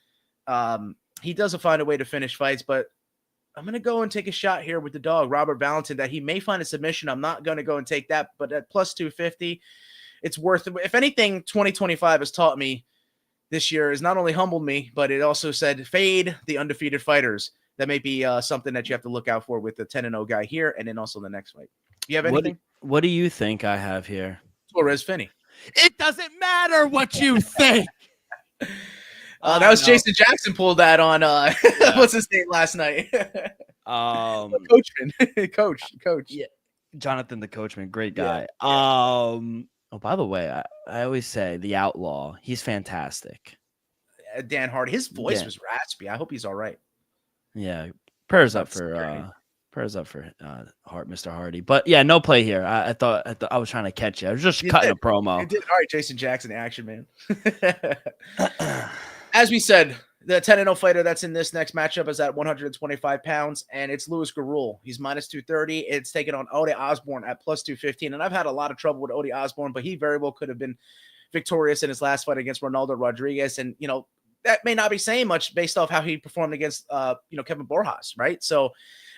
He doesn't find a way to finish fights, but I'm going to go and take a shot here with the dog, Robert Valentin, that he may find a submission. I'm not going to go and take that, but at +250, it's worth it. If anything, 2025 has taught me this year has not only humbled me, but it also said fade the undefeated fighters. That may be something that you have to look out for with the 10-0 guy here, and then also the next fight. You have anything? What do you think I have here? Torres Finney. It doesn't matter what you think. That was Jason Jackson pulled that on what's his name last night? Coachman. Coach. Yeah. Jonathan the Coachman, great guy. Yeah. Oh, by the way, I always say the Outlaw, he's fantastic. Dan Hardy. His voice was raspy. I hope he's all right. Yeah. Prayers up for Mr. Hardy. But yeah, no play here. I thought I was trying to catch you. I was just cutting a promo. You did. All right, Jason Jackson, action man. As we said, the 10-0 fighter that's in this next matchup is at 125 pounds, and it's Louis Garul. He's -230. It's taken on Ode Osborne at +215. And I've had a lot of trouble with Ode Osborne, but he very well could have been victorious in his last fight against Ronaldo Rodriguez. And, you know, that may not be saying much based off how he performed against, Kevin Borjas, right? So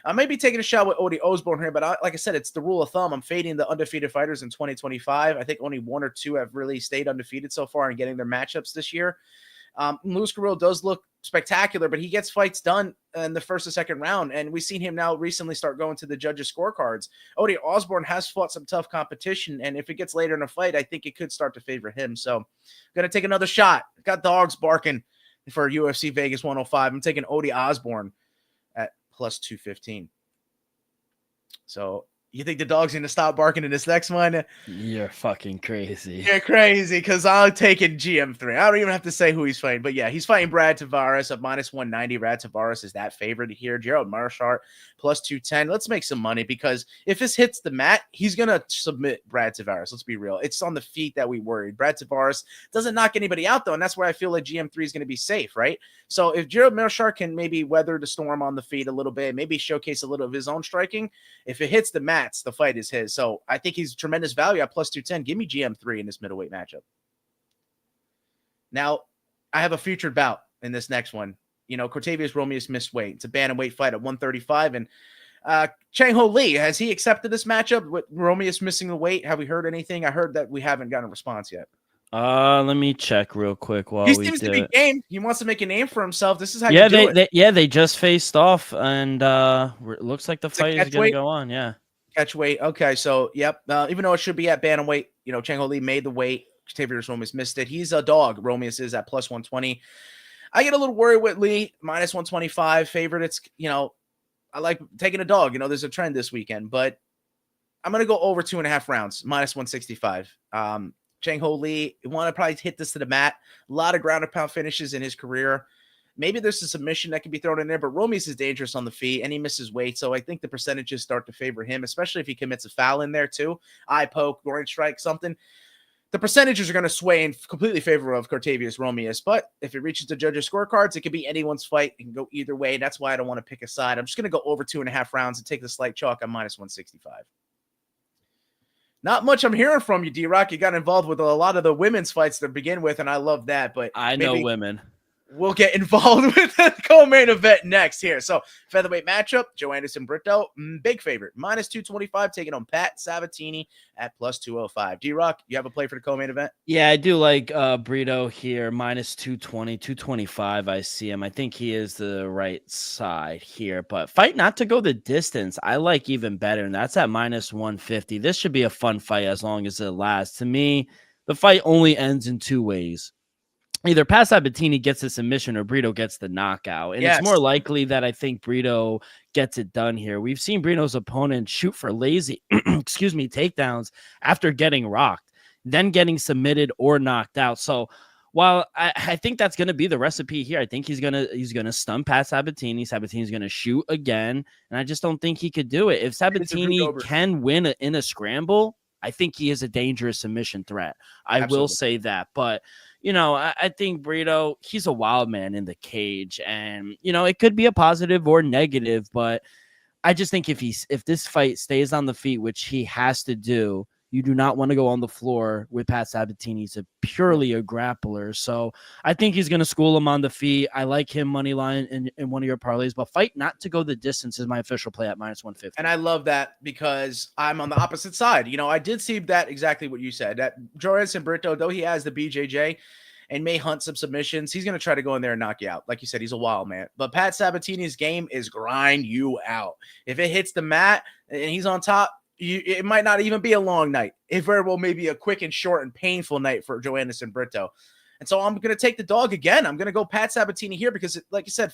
I may be taking a shot with Ode Osborne here, but like I said, it's the rule of thumb. I'm fading the undefeated fighters in 2025. I think only 1 or 2 have really stayed undefeated so far in getting their matchups this year. Louis Garul does look spectacular, but he gets fights done in the first and second round, and we've seen him now recently start going to the judges' scorecards. Ode Osborne has fought some tough competition, and if it gets later in a fight, I think it could start to favor him. So I'm going to take another shot. Got dogs barking for UFC Vegas 105. I'm taking Ode Osborne at +215. So you think the dog's going to stop barking in this next one? You're fucking crazy. You're crazy because I'm taking GM3. I don't even have to say who he's fighting. But yeah, he's fighting Brad Tavares at -190. Brad Tavares is that favorite here. Gerald Marshart +210. Let's make some money because if this hits the mat, he's going to submit Brad Tavares. Let's be real. It's on the feet that we worried. Brad Tavares doesn't knock anybody out, though, and that's where I feel like GM3 is going to be safe, right? So if Gerald Marshart can maybe weather the storm on the feet a little bit, maybe showcase a little of his own striking, if it hits the mat, the fight is his. So I think he's tremendous value at +210. Give me GM3 in this middleweight matchup. Now, I have a featured bout in this next one. You know, Cortavius Romeus missed weight. It's a bantamweight fight at 135. And Chang Ho Lee, has he accepted this matchup with Romeus missing the weight? Have we heard anything? I heard that we haven't gotten a response yet. Let me check real quick while He we seems do to be it. game. He wants to make a name for himself. This is how Yeah, you do it. they just faced off, and looks like the It's a fight is catch gonna weight. go on. Yeah. Catch weight. Okay, so yep. Even though it should be at bantamweight, Chang Ho Lee made the weight. Octavius Romius missed it. He's a dog. Romius is at plus 120. I get a little worried with Lee minus 125 favorite. It's I like taking a dog. There's a trend this weekend, but I'm gonna go over 2.5 rounds minus 165. Chang Ho Lee want to probably hit this to the mat. A lot of ground and pound finishes in his career. Maybe there's a submission that can be thrown in there, but Romius is dangerous on the feet and he misses weight. So I think the percentages start to favor him, especially if he commits a foul in there too. Eye poke, groin strike, something. The percentages are going to sway in completely favor of Octavius Romius. But if it reaches the judges' scorecards, it could be anyone's fight. It can go either way. That's why I don't want to pick a side. I'm just going to go over 2.5 rounds and take the slight chalk on minus 165. Not much I'm hearing from you, D-Rock. You got involved with a lot of the women's fights to begin with, and I love that. But I know women. We'll get involved with the co-main event next here. So, featherweight matchup, Joe Anderson Brito, big favorite, minus 225, taking on Pat Sabatini at plus 205. D-Rock, you have a play for the co-main event? Yeah, I do like Brito here, minus 220, 225. I see him. I think he is the right side here, but fight not to go the distance. I like even better, and that's at minus 150. This should be a fun fight as long as it lasts. To me, the fight only ends in two ways. Either Pat Sabatini gets a submission or Brito gets the knockout. And Yes. It's more likely that I think Brito gets it done here. We've seen Brito's opponent shoot for lazy, takedowns after getting rocked, then getting submitted or knocked out. So while I think that's going to be the recipe here, I think he's gonna stun Pat Sabatini. Sabatini's going to shoot again, and I just don't think he could do it. If Sabatini can win in a scramble, I think he is a dangerous submission threat. I will say that, but I think Brito, he's a wild man in the cage, and it could be a positive or negative, but I just think if this fight stays on the feet, which he has to do, you do not want to go on the floor with Pat Sabatini. He's purely a grappler. So I think he's going to school him on the feet. I like him money line in one of your parlays, but fight not to go the distance is my official play at minus 150. And I love that because I'm on the opposite side. I did see that exactly what you said, that Joe Anderson Brito, though he has the BJJ and may hunt some submissions, he's going to try to go in there and knock you out. Like you said, he's a wild man. But Pat Sabatini's game is grind you out. If it hits the mat and he's on top, it might not even be a long night. It very well may be a quick and short and painful night for Joe Anderson Brito. And so I'm going to take the dog again. I'm going to go Pat Sabatini here because, like you said,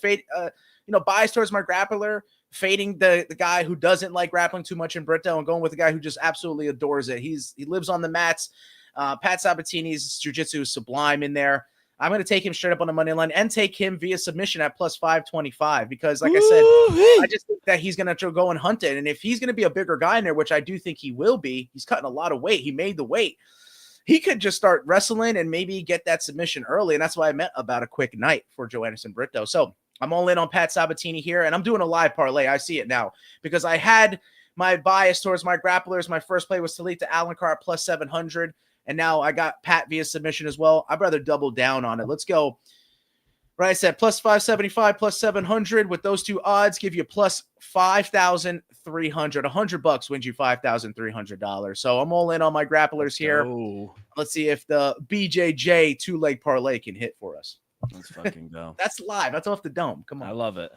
bias towards my grappler, fading the guy who doesn't like grappling too much in Brito and going with the guy who just absolutely adores it. He lives on the mats. Pat Sabatini's jiu-jitsu is sublime in there. I'm going to take him straight up on the money line and take him via submission at plus 525 because, like I said, I just think that he's going to go and hunt it. And if he's going to be a bigger guy in there, which I do think he will be, he's cutting a lot of weight. He made the weight. He could just start wrestling and maybe get that submission early. And that's why I meant about a quick night for Joe Anderson Brito. So I'm all in on Pat Sabatini here, and I'm doing a live parlay. I see it now because I had my bias towards my grapplers. My first play was Talita Alencar plus 700. And now I got Pat via submission as well. I'd rather double down on it. Let's go. Right, I said plus 575, plus 700 with those two odds give you plus 5,300. $100 wins you $5,300. So I'm all in on my grapplers here. Let's see if the BJJ two-leg parlay can hit for us. Let's fucking go. That's live. That's off the dome. Come on. I love it.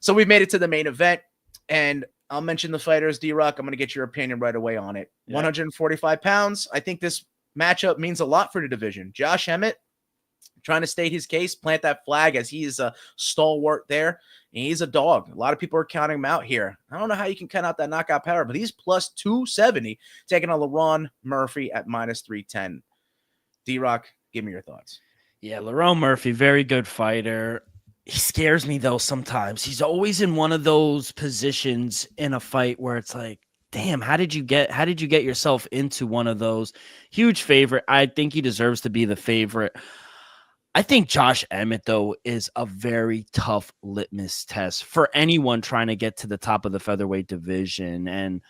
So we've made it to the main event, and I'll mention the fighters. D-Rock, I'm going to get your opinion right away on it. Yeah. 145 pounds. I think this matchup means a lot for the division. Josh Emmett trying to state his case, plant that flag as he is a stalwart there. And he's a dog. A lot of people are counting him out here. I don't know how you can count out that knockout power, but he's plus 270, taking on LaRon Murphy at minus 310. D-Rock, give me your thoughts. Yeah, LaRon Murphy, very good fighter. He scares me, though, sometimes. He's always in one of those positions in a fight where it's like, damn, how did you get yourself into one of those? Huge favorite. I think he deserves to be the favorite. I think Josh Emmett, though, is a very tough litmus test for anyone trying to get to the top of the featherweight division. And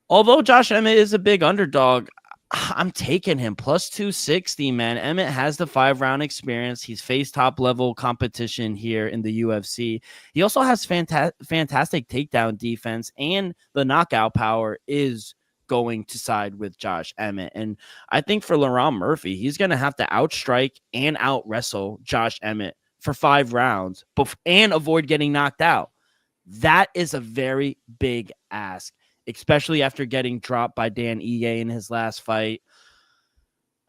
although Josh Emmett is a big underdog, I'm taking him plus 260, man. Emmett has the 5-round experience. He's faced top-level competition here in the UFC. He also has fantastic takedown defense, and the knockout power is going to side with Josh Emmett. And I think for Laurent Murphy, he's going to have to outstrike and out wrestle Josh Emmett for 5 rounds and avoid getting knocked out. That is a very big ask, especially after getting dropped by Dan Ige in his last fight.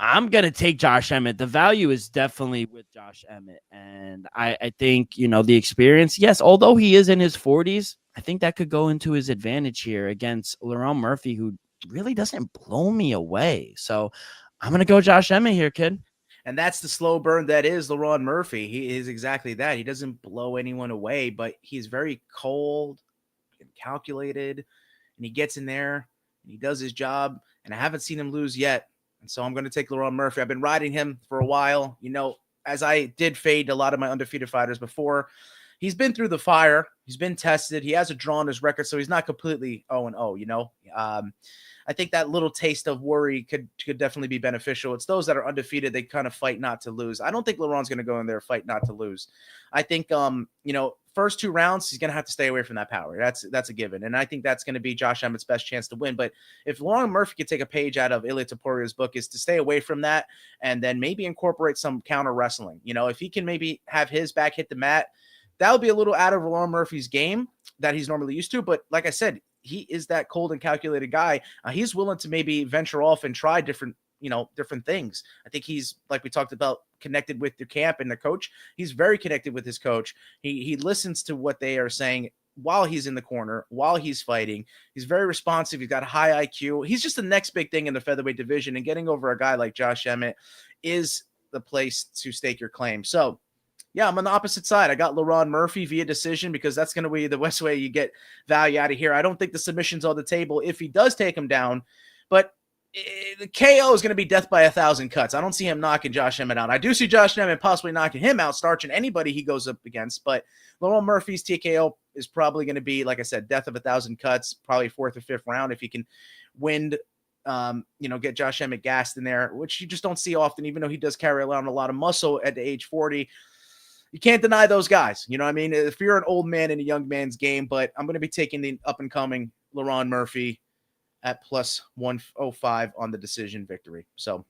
I'm going to take Josh Emmett. The value is definitely with Josh Emmett. And I think, the experience, yes, although he is in his 40s, I think that could go into his advantage here against Laurent Murphy, who really doesn't blow me away. So I'm going to go Josh Emmett here, kid. And that's the slow burn that is Laurent Murphy. He is exactly that. He doesn't blow anyone away, but he's very cold and calculated, and he gets in there and he does his job. And I haven't seen him lose yet. And so I'm going to take Laurent Murphy. I've been riding him for a while. As I did fade a lot of my undefeated fighters before, he's been through the fire. He's been tested. He has a draw on his record, so he's not completely 0-0, I think that little taste of worry could definitely be beneficial. It's those that are undefeated. They kind of fight not to lose. I don't think Laurent's going to go in there fight not to lose. I think, first 2 rounds, he's going to have to stay away from that power. That's a given. And I think that's going to be Josh Emmett's best chance to win. But if Laurent Murphy could take a page out of Ilia Topuria's book, is to stay away from that and then maybe incorporate some counter wrestling. If he can maybe have his back hit the mat, that would be a little out of Laurent Murphy's game that he's normally used to. But like I said, he is that cold and calculated guy. He's willing to maybe venture off and try different things. I think he's, like we talked about, connected with the camp and the coach. He's very connected with his coach. He listens to what they are saying while he's in the corner, while he's fighting. He's very responsive. He's got a high IQ. He's just the next big thing in the featherweight division, and getting over a guy like Josh Emmett is the place to stake your claim. So, yeah, I'm on the opposite side. I got Laurent Murphy via decision because that's going to be the best way you get value out of here. I don't think the submission's on the table if he does take him down, but the KO is going to be death by 1,000 cuts. I don't see him knocking Josh Emmett out. I do see Josh Emmett possibly knocking him out, starching anybody he goes up against, but Laurent Murphy's TKO is probably going to be, like I said, death of 1,000 cuts, probably 4th or 5th round if he can get Josh Emmett gassed in there, which you just don't see often, even though he does carry around a lot of muscle at the age 40. You can't deny those guys. You know what I mean? If you're an old man in a young man's game, but I'm going to be taking the up-and-coming Laurent Murphy at plus 105 on the decision victory. So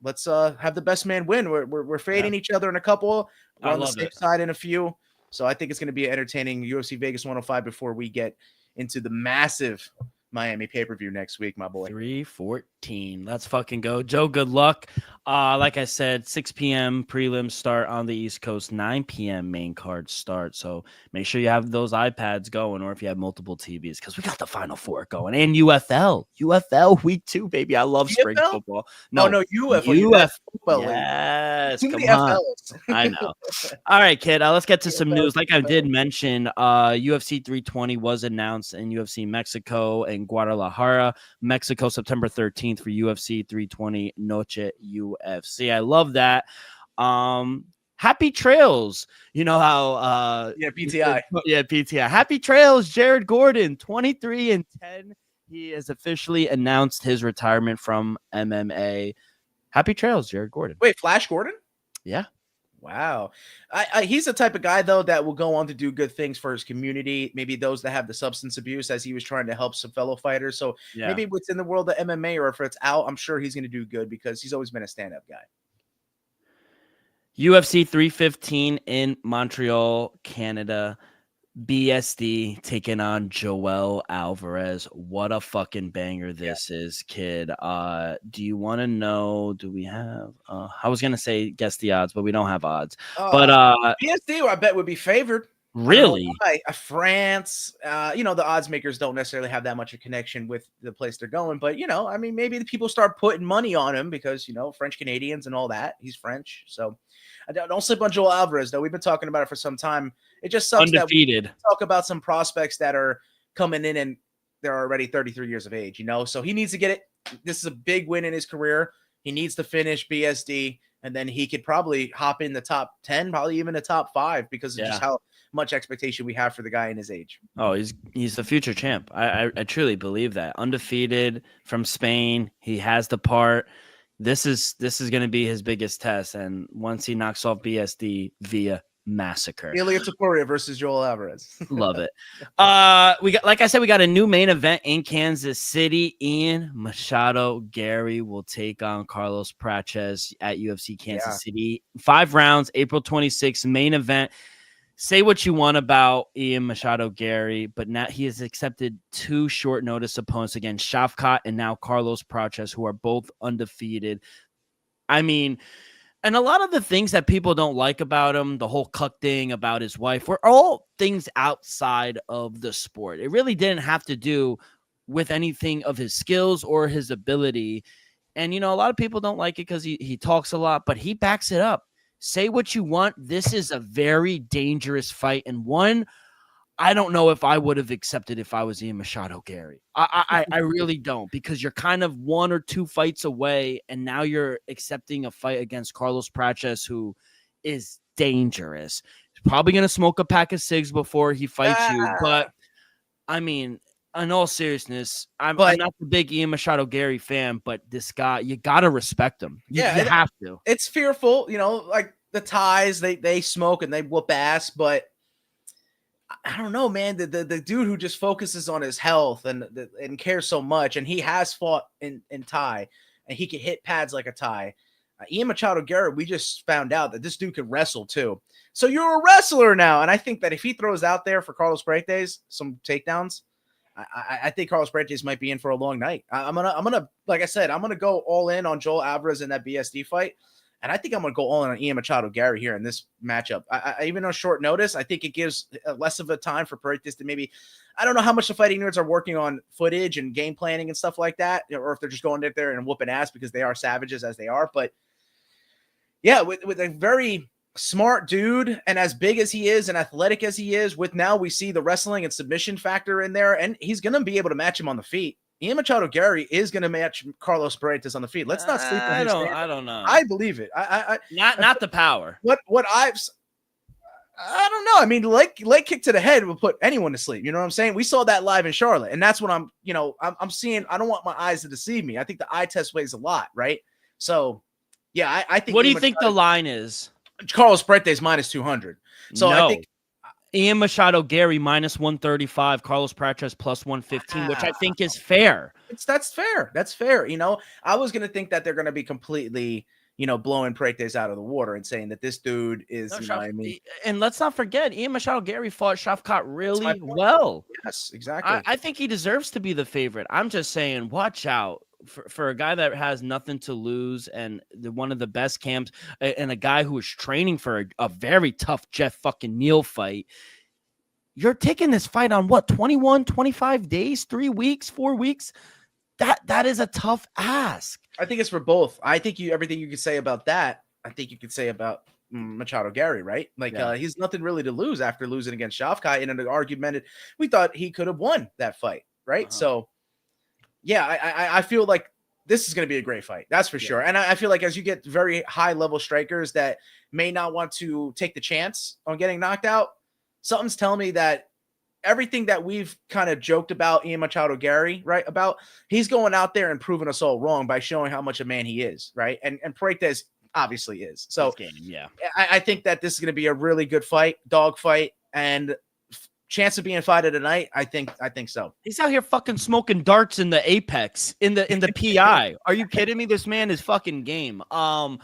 let's have the best man win. We're fading each other in a couple. We're on the same side in a few. So I think it's going to be an entertaining UFC Vegas 105 before we get into the massive Miami pay-per-view next week, my boy. 314. Let's fucking go. Joe, good luck. Like I said, 6 p.m. prelims start on the East Coast, 9 p.m. main card start. So make sure you have those iPads going, or if you have multiple TVs, because we got the Final Four going. And UFL week 2, baby. I love spring football. No, UFL. Yes, come on. I know. All right, kid. Let's get to some news. Like I did mention, UFC 320 was announced in UFC Mexico and Guadalajara, Mexico, September 13th for UFC 320 Noche UFC. I love that. Happy trails. You know how PTI. PTI. Happy trails, Jared Gordon, 23-10. He has officially announced his retirement from MMA. Happy trails, Jared Gordon. Wait, Flash Gordon? Yeah. Wow. He's the type of guy, though, that will go on to do good things for his community, maybe those that have the substance abuse, as he was trying to help some fellow fighters. So maybe within the world of MMA, or if it's out, I'm sure he's going to do good because he's always been a stand-up guy. UFC 315 in Montreal, Canada. BSD taking on Joel Alvarez. What a fucking banger this is, kid. Do you want to know, do we have I was gonna say guess the odds, but we don't have odds. But BSD I bet would be favored. Really? France, the odds makers don't necessarily have that much of a connection with the place they're going, but maybe the people start putting money on him because French Canadians and all that. He's French, so don't sleep on Joel Alvarez, though. We've been talking about it for some time. It just sucks undefeated. That we talk about some prospects that are coming in and they're already 33 years of age, so he needs to get it. This is a big win in his career. He needs to finish BSD, and then he could probably hop in the top 10, probably even the top 5 because of just how much expectation we have for the guy in his age. Oh, he's the future champ. I truly believe that. Undefeated from Spain. He has the part. This is going to be his biggest test. And once he knocks off BSD via massacre. Ilya Topuria versus Joel Alvarez. Love it. We got, like I said, we got a new main event in Kansas City. Ian Machado Gary will take on Carlos Prates at UFC Kansas City. 5 rounds, April 26th, main event. Say what you want about Ian Machado Gary, but now he has accepted 2 short notice opponents against Shavkat and now Carlos Prates, who are both undefeated. I mean, and a lot of the things that people don't like about him, the whole cuck thing about his wife, were all things outside of the sport. It really didn't have to do with anything of his skills or his ability. And, you know, a lot of people don't like it because he talks a lot, but he backs it up. Say what you want. This is a very dangerous fight, and one I don't know if I would have accepted if I was Ian Machado Gary. I really don't, because you're kind of 1 or 2 fights away, and now you're accepting a fight against Carlos Prates, who is dangerous. He's probably going to smoke a pack of cigs before he fights you. But, I mean, in all seriousness, I'm not the big Ian Machado Gary fan, but this guy, you got to respect him. You have to. It's fearful, you know, like the ties, they smoke and they whoop ass, but I don't know, man. The dude who just focuses on his health and cares so much, and he has fought in Thai, and he can hit pads like a Thai. Ian Machado Gary, we just found out that this dude can wrestle too. So you're a wrestler now, and I think that if he throws out there for Carlos Prates some takedowns, I think Carlos Prates might be in for a long night. I'm gonna like I said, I'm gonna go all in on Joel Alvarez in that BSD fight. And I think I'm going to go all in on Ian Machado Gary here in this matchup. I even on short notice, I think it gives less of a time for Prates to maybe, I don't know how much the fighting nerds are working on footage and game planning and stuff like that, or if they're just going there and whooping ass because they are savages as they are. But yeah, with a very smart dude, and as big as he is and athletic as he is, with now we see the wrestling and submission factor in there, and he's going to be able to match him on the feet. Ian Machado Gary is going to match Carlos Prates on the feet. Let's not sleep on his I don't know. I believe it. Not the power. I don't know. I mean, leg kick to the head will put anyone to sleep. You know what I'm saying? We saw that live in Charlotte, and that's what I'm seeing. I don't want my eyes to deceive me. I think the eye test weighs a lot, right? So, yeah, I think. What do you think the line is? Carlos Prates minus 200. So no. I think Ian Machado Gary minus 135, Carlos Prates plus 115, which I think is fair. That's fair. That's fair. You know, I was going to think that they're going to be completely, you know, blowing Prates out of the water and saying that this dude is, you know what I mean? And let's not forget, Ian Machado Gary fought Shavkat really well. Yes, exactly. I think he deserves to be the favorite. I'm just saying, watch out. For a guy that has nothing to lose and one of the best camps, and a guy who is training for a very tough Jeff fucking Neal fight, you're taking this fight on what, 21, 25 days, 3 weeks, 4 weeks? That is a tough ask. I think it's for both. I think everything you could say about that, I think you could say about Machado Gary, right? Like he's nothing really to lose after losing against Shavkat in an argumented. We thought he could have won that fight, right? So. Yeah, I feel like this is going to be a great fight. That's for sure. And I feel like as you get very high-level strikers that may not want to take the chance on getting knocked out, something's telling me that everything that we've kind of joked about Ian Machado Gary, right, about, he's going out there and proving us all wrong by showing how much a man he is, right? And Prates obviously is. So I think that this is going to be a really good fight, dog fight, and chance of being fighted tonight, I think so. He's out here fucking smoking darts in the Apex in the PI. Are you kidding me? This man is fucking game. But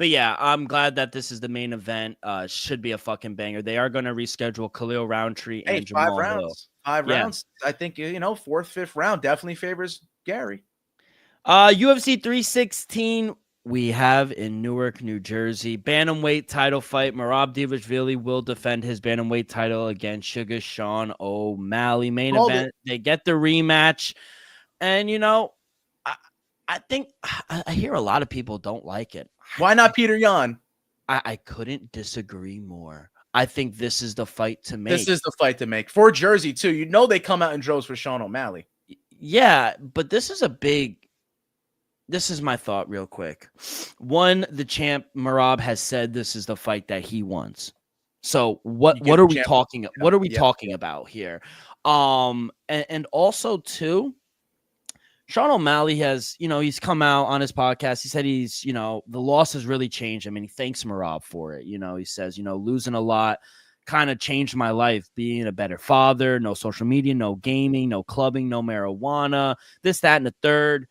yeah, I'm glad that this is the main event. Should be a fucking banger. They are going to reschedule Khalil Roundtree and Jamal Hill. 5 rounds. I think, you know, 4th, 5th round definitely favors Gary. UFC 316. We have in Newark, New Jersey, bantamweight title fight. Merab Dvalishvili will defend his bantamweight title against Sugar Sean O'Malley. Main event. They get the rematch. And, you know, I think I hear a lot of people don't like it. Why not Peter Yan? I couldn't disagree more. I think this is the fight to make. This is the fight to make. For Jersey, too. You know they come out in droves for Sean O'Malley. Yeah, but this is this is my thought real quick. One, the champ Merab has said this is the fight that he wants. So what are we talking? What are we talking about here? And also too, Sean O'Malley has, he's come out on his podcast. He said the loss has really changed him, and he thanks Merab for it. He says, losing a lot kind of changed my life, being a better father, no social media, no gaming, no clubbing, no marijuana, this, that, and the third.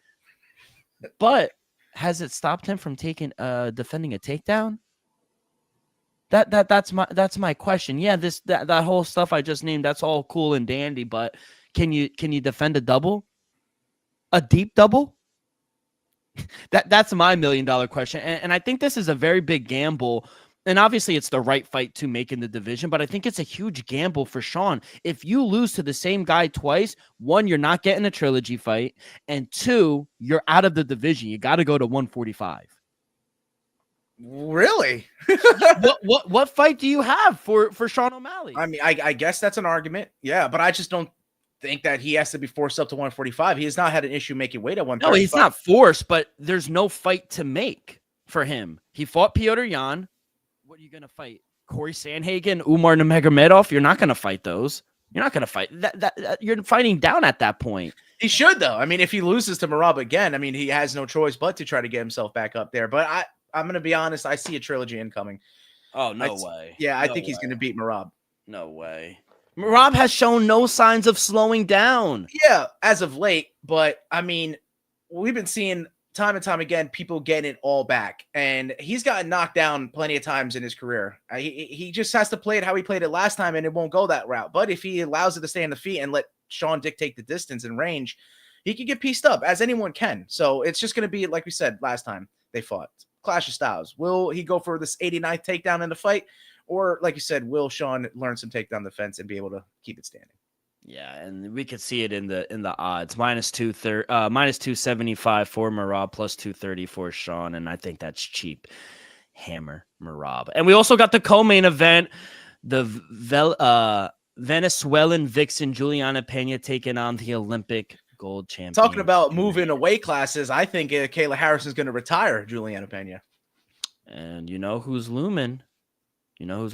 But has it stopped him from defending a takedown? That's my question. Yeah, that whole stuff I just named, that's all cool and dandy, but can you defend a double? A deep double? That's my $1 million question. And I think this is a very big gamble. And obviously it's the right fight to make in the division, but I think it's a huge gamble for Sean. If you lose to the same guy twice, one, you're not getting a trilogy fight, and two, you're out of the division. You got to go to 145. Really? what fight do you have for Sean O'Malley? I mean, I guess that's an argument. Yeah, but I just don't think that he has to be forced up to 145. He has not had an issue making weight at 135. No, he's not forced, but there's no fight to make for him. He fought Petr Yan. What are you going to fight? Corey Sandhagen, Umar Nurmagomedov? You're not going to fight those. You're not going to fight. That you're fighting down at that point. He should, though. I mean, if he loses to Merab again, I mean, he has no choice but to try to get himself back up there. But I'm going to be honest. I see a trilogy incoming. Oh, no way. Yeah, I think he's going to beat Merab. No way. Merab has shown no signs of slowing down. Yeah, as of late. But, I mean, we've been seeing time and time again people getting it all back. And he's gotten knocked down plenty of times in his career. He just has to play it how he played it last time, and it won't go that route. But if he allows it to stay on the feet and let Sean dictate the distance and range, he can get pieced up, as anyone can. So it's just going to be, like we said last time they fought, clash of styles. Will he go for this 89th takedown in the fight? Or, like you said, will Sean learn some takedown defense and be able to keep it standing? Yeah, and we could see it in the odds. minus 275 for Merab, plus 230 for Sean, and I think that's cheap. Hammer Merab. And we also got the co-main event, the Venezuelan vixen Juliana Pena taking on the Olympic gold champion. Talking about moving away classes, I think Kayla Harrison is going to retire Juliana Pena. And you know who's looming? In the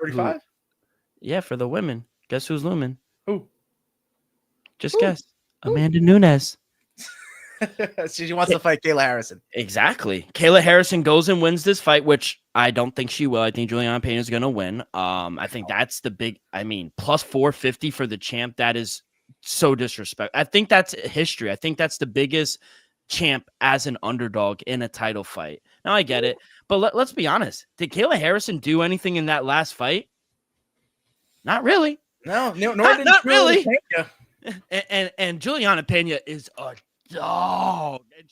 35? Yeah, for the women. Guess who's looming? Who? Just guess. Amanda Nunes. She wants to fight Kayla Harrison. Exactly. Kayla Harrison goes and wins this fight, which I don't think she will. I think Juliana Pena is going to win. I think that's the big, plus 450 for the champ. That is so disrespectful. I think that's history. I think that's the biggest champ as an underdog in a title fight. Now I get it, but let's be honest. Did Kayla Harrison do anything in that last fight? Not really. No, not really. And Juliana Pena is a dog, and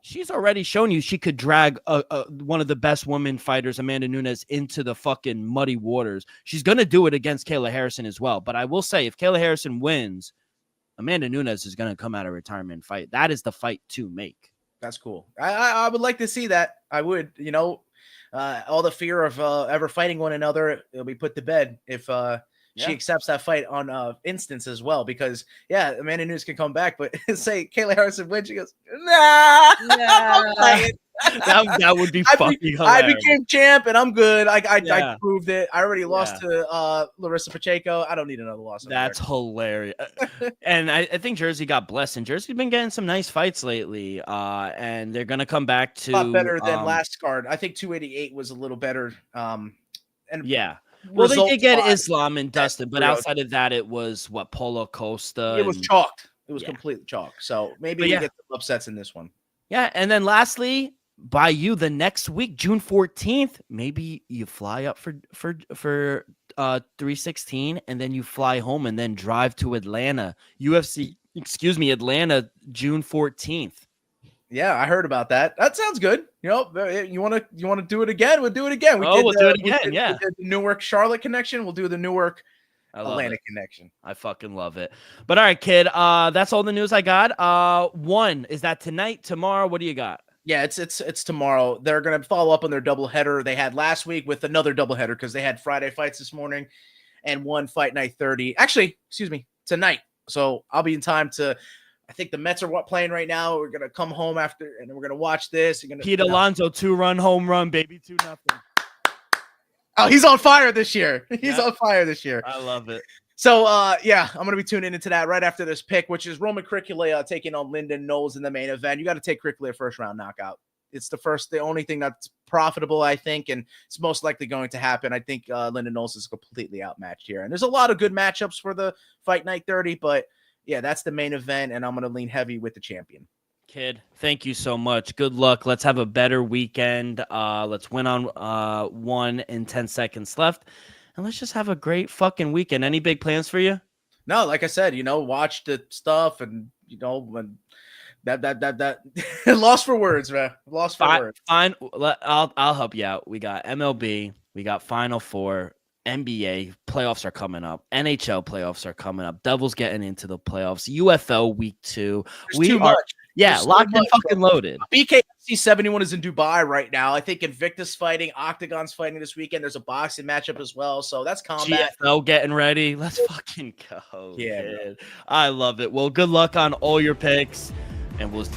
she's already shown you she could drag one of the best women fighters, Amanda Nunes, into the fucking muddy waters. She's gonna do it against Kayla Harrison as well. But I will say, if Kayla Harrison wins, Amanda Nunes is gonna come out of retirement and fight. That is the fight to make. That's cool. I would like to see that. I would, all the fear of ever fighting one another, it'll be put to bed if she accepts that fight on instance as well. Because, Amanda Nunes can come back, but say Kayla Harrison wins, she goes, nah. That would be fucking hilarious. I became champ, and I'm good. I proved it. I already lost to Larissa Pacheco. I don't need another loss. That's hilarious. And I think Jersey got blessed, and Jersey's been getting some nice fights lately. And they're gonna come back to a lot better than last card. I think 288 was a little better. Well, they did get Islam and Dustin, but outside of that, it was Paulo Costa. It was chalked. It was completely chalked. So maybe we get some upsets in this one. Yeah, and then lastly, by you the next week, June 14th, maybe you fly up for 316, and then you fly home and then drive to Atlanta. Atlanta, June 14th. Yeah, I heard about that. That sounds good. You want to do it again? We'll do it again. We'll do it again. We did the Newark Charlotte connection. We'll do the Newark Atlanta connection. I fucking love it. But all right, kid. That's all the news I got. One, is that tonight, tomorrow? What do you got? Yeah, it's tomorrow. They're gonna follow up on their doubleheader they had last week with another doubleheader because they had Friday fights this morning and one Fight Night 30. Actually, tonight. So I'll be in time to. I think the Mets are playing right now. We're gonna come home after, and we're gonna watch this. Pete Alonso 2-run home run, baby, 2-0. Oh, he's on fire this year. He's on fire this year. I love it. So, yeah, I'm going to be tuning into that right after this pick, which is Roman Krikule taking on Lyndon Knowles in the main event. You got to take Krikule first round knockout. It's the only thing that's profitable, I think, and it's most likely going to happen. I think Lyndon Knowles is completely outmatched here. And there's a lot of good matchups for the Fight Night 30, but yeah, that's the main event, and I'm going to lean heavy with the champion. Kid, thank you so much. Good luck. Let's have a better weekend. Let's win on 1 and 10 seconds left. And let's just have a great fucking weekend. Any big plans for you? No, like I said, watch the stuff and, when that lost for words, man. Lost for words. Fine. I'll help you out. We got MLB. We got Final Four. NBA playoffs are coming up. NHL playoffs are coming up. Devils getting into the playoffs. UFL week 2. There's too much. Yeah, locked and fucking loaded. BKFC 71 is in Dubai right now. I think Invictus fighting, Octagon's fighting this weekend. There's a boxing matchup as well. So that's combat. GFL getting ready. Let's fucking go. Yeah, kid. I love it. Well, good luck on all your picks. And we'll